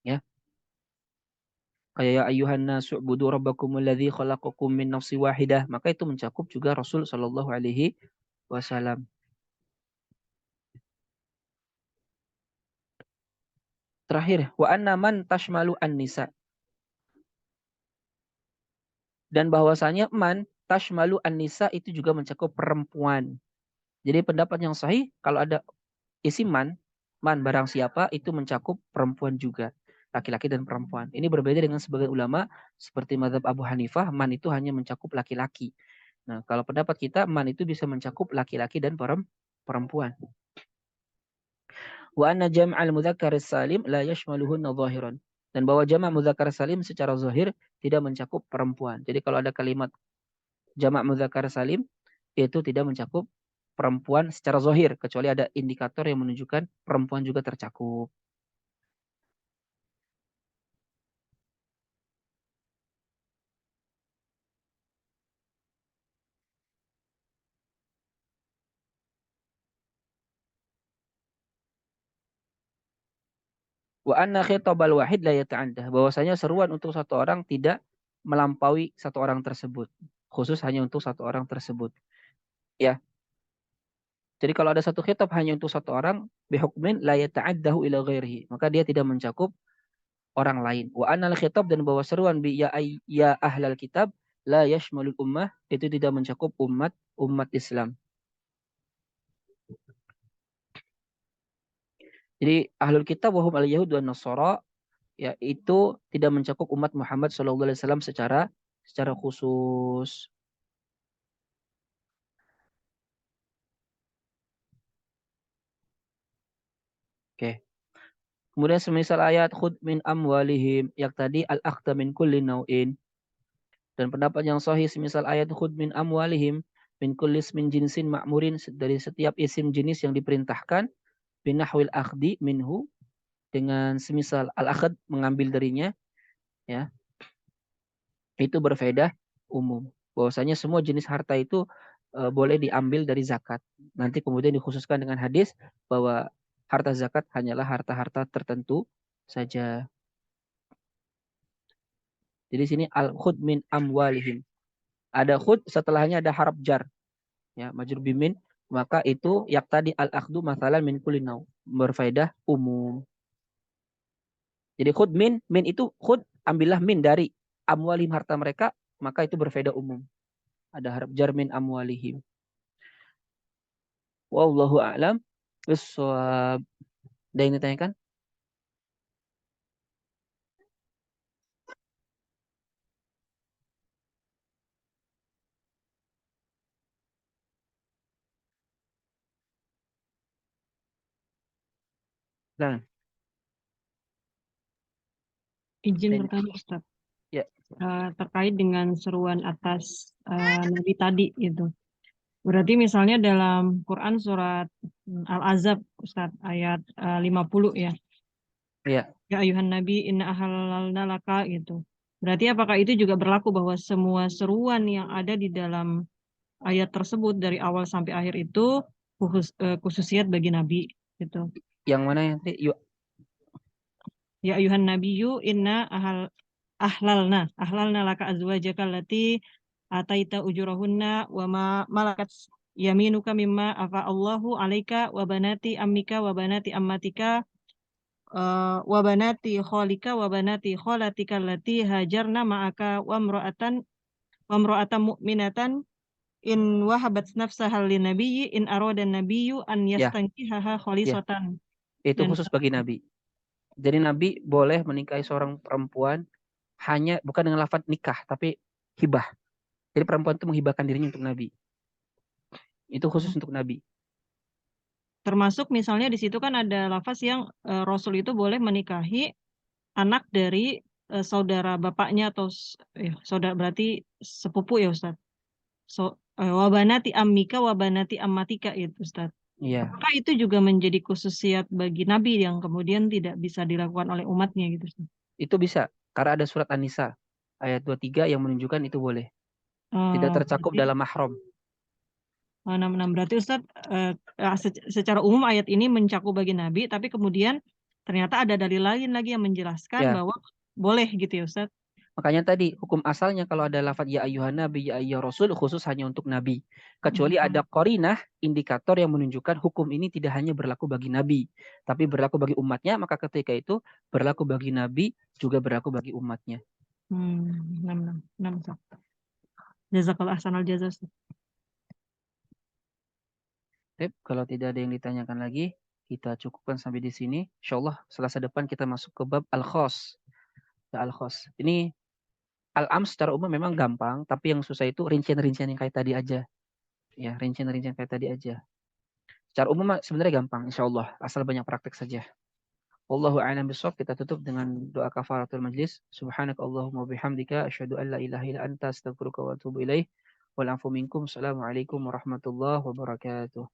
Ya. Kayak ya ayyuhan nasu ubudu rabbakumul ladzi khalaqakum min nafsin wahidah, maka itu mencakup juga Rasul sallallahu alaihi wasallam. Terakhir, wa anna man tashmalu an-nisa. Dan bahwasanya man tashmalu an-nisa itu juga mencakup perempuan. Jadi pendapat yang sahih kalau ada isi man barang siapa itu mencakup perempuan juga, laki-laki dan perempuan. Ini berbeda dengan sebagian ulama seperti mazhab Abu Hanifah, man itu hanya mencakup laki-laki. Nah, kalau pendapat kita man itu bisa mencakup laki-laki dan perempuan. Wa anna jam'al mudzakkar salim la yashmaluhunna zahiran. Dan bahwa jama' mudzakkar salim secara zahir tidak mencakup perempuan. Jadi kalau ada kalimat jama' mudzakkar salim itu tidak mencakup perempuan secara zahir kecuali ada indikator yang menunjukkan perempuan juga tercakup. Wa anna khitabal wahid la yata'addah. Bahwasanya seruan untuk satu orang tidak melampaui satu orang tersebut. Khusus hanya untuk satu orang tersebut. Ya. Jadi kalau ada satu khitab hanya untuk satu orang, bihukmin la yata'addahu ila ghairihi. Maka dia tidak mencakup orang lain. Wa annal khitab, dan bahwa seruan bi ya ahlal kitab la yashmalul ummah, itu tidak mencakup umat Islam. Jadi ahlul kitab wahum al-yahud wa nasara, ya itu tidak mencakup umat Muhammad SAW secara khusus. Oke. Kemudian semisal ayat khud min amwalihim, yang tadi al-akhta min kulli naw'in. Dan pendapat yang sahih semisal ayat khud min amwalihim min kulli ismin jinsin ma'murin, dari setiap isim jenis yang diperintahkan, binahwil akhdi minhu, dengan semisal al-akhd mengambil darinya, ya. Itu berfaedah umum. Bahwasanya semua jenis harta itu boleh diambil dari zakat. Nanti kemudian dikhususkan dengan hadis bahwa harta zakat hanyalah harta-harta tertentu saja. Jadi sini al-khud min amwalihim. Ada khud, setelahnya ada harap jar, ya, majrur bimin, maka itu yak tadi al-akhdu masalan min kulli naw, berfaedah umum. Jadi khud min itu khud, ambillah min dari amwalihim harta mereka, maka itu berfaedah umum. Ada harap jar min amwalihim. Wallahu a'lam bissawab. Ada yang ditanyakan? Nah, Izin dan bertanya Ustaz. ya, Terkait dengan seruan atas Nabi tadi gitu. Berarti misalnya dalam Quran surat Al-Azab Ustaz ayat 50 ya. ya, Ya ayuhan nabi inna ahalalna laka gitu. Berarti apakah itu juga berlaku bahwa semua seruan yang ada di dalam ayat tersebut dari awal sampai akhir itu khususiat bagi nabi gitu. yang mana yang yuk, Ya ayuhan nabiyyu inna ahlalna laka azwajaka allati ataita ujurahunna wa ma malakat yaminuka mimma afa Allahu alaika wa banati ammika wa banati ammatika wa banati khalika wa banati khalatika allati hajarna ma'aka wa imra'atan mu'minatan in wahabat nafsaha lin nabiyyi in arada nabiyyu an ya, yastankihaha ya, khalisatan itu dan khusus bagi Nabi. Jadi Nabi boleh menikahi seorang perempuan hanya bukan dengan lafaz nikah, tapi hibah. Jadi perempuan itu menghibahkan dirinya untuk Nabi. Itu khusus untuk Nabi. termasuk misalnya di situ kan ada lafaz yang Rasul itu boleh menikahi anak dari saudara bapaknya atau saudara berarti sepupu ya Ustaz. Wabanati ammika wabanati ammatika itu Ustaz. Iya, Apakah itu juga menjadi khususiat bagi Nabi yang kemudian tidak bisa dilakukan oleh umatnya gitu Ustaz? itu bisa. Karena ada surat An-Nisa ayat 23 yang menunjukkan itu boleh. Tidak tercakup Berarti dalam mahram. berarti Ustaz secara umum ayat ini mencakup bagi Nabi, tapi kemudian ternyata ada dalil lain lagi yang menjelaskan Ya, bahwa boleh gitu ya Ustaz. makanya tadi hukum asalnya kalau ada lafaz ya ayyuhan nabi, ya ayyuhar rasul khusus hanya untuk Nabi. Kecuali ada qarinah, indikator yang menunjukkan hukum ini tidak hanya berlaku bagi Nabi, tapi berlaku bagi umatnya, maka ketika itu berlaku bagi Nabi juga berlaku bagi umatnya. 6 Ustaz. Jazakallah ahsanal jazaa Ustaz. Baik, kalau tidak ada yang ditanyakan lagi, kita cukupkan sampai di sini. Insyaallah Selasa depan kita masuk ke bab al-khos. Ya, al-khos. Ini al-am secara umum memang gampang, tapi yang susah itu rincian-rincian yang kayak tadi aja. Ya, rincian-rincian kayak tadi aja. Secara umum sebenarnya gampang, insyaallah, asal banyak praktek saja. Wallahu a'lam bishawab. Kita tutup dengan doa kafaratul majlis. Subhanaka Allahumma bihamdika asyhadu an la ilaha illa anta astaghfiruka wa atubu ilaih. Wal afu minkum. Assalamualaikum warahmatullahi wabarakatuh.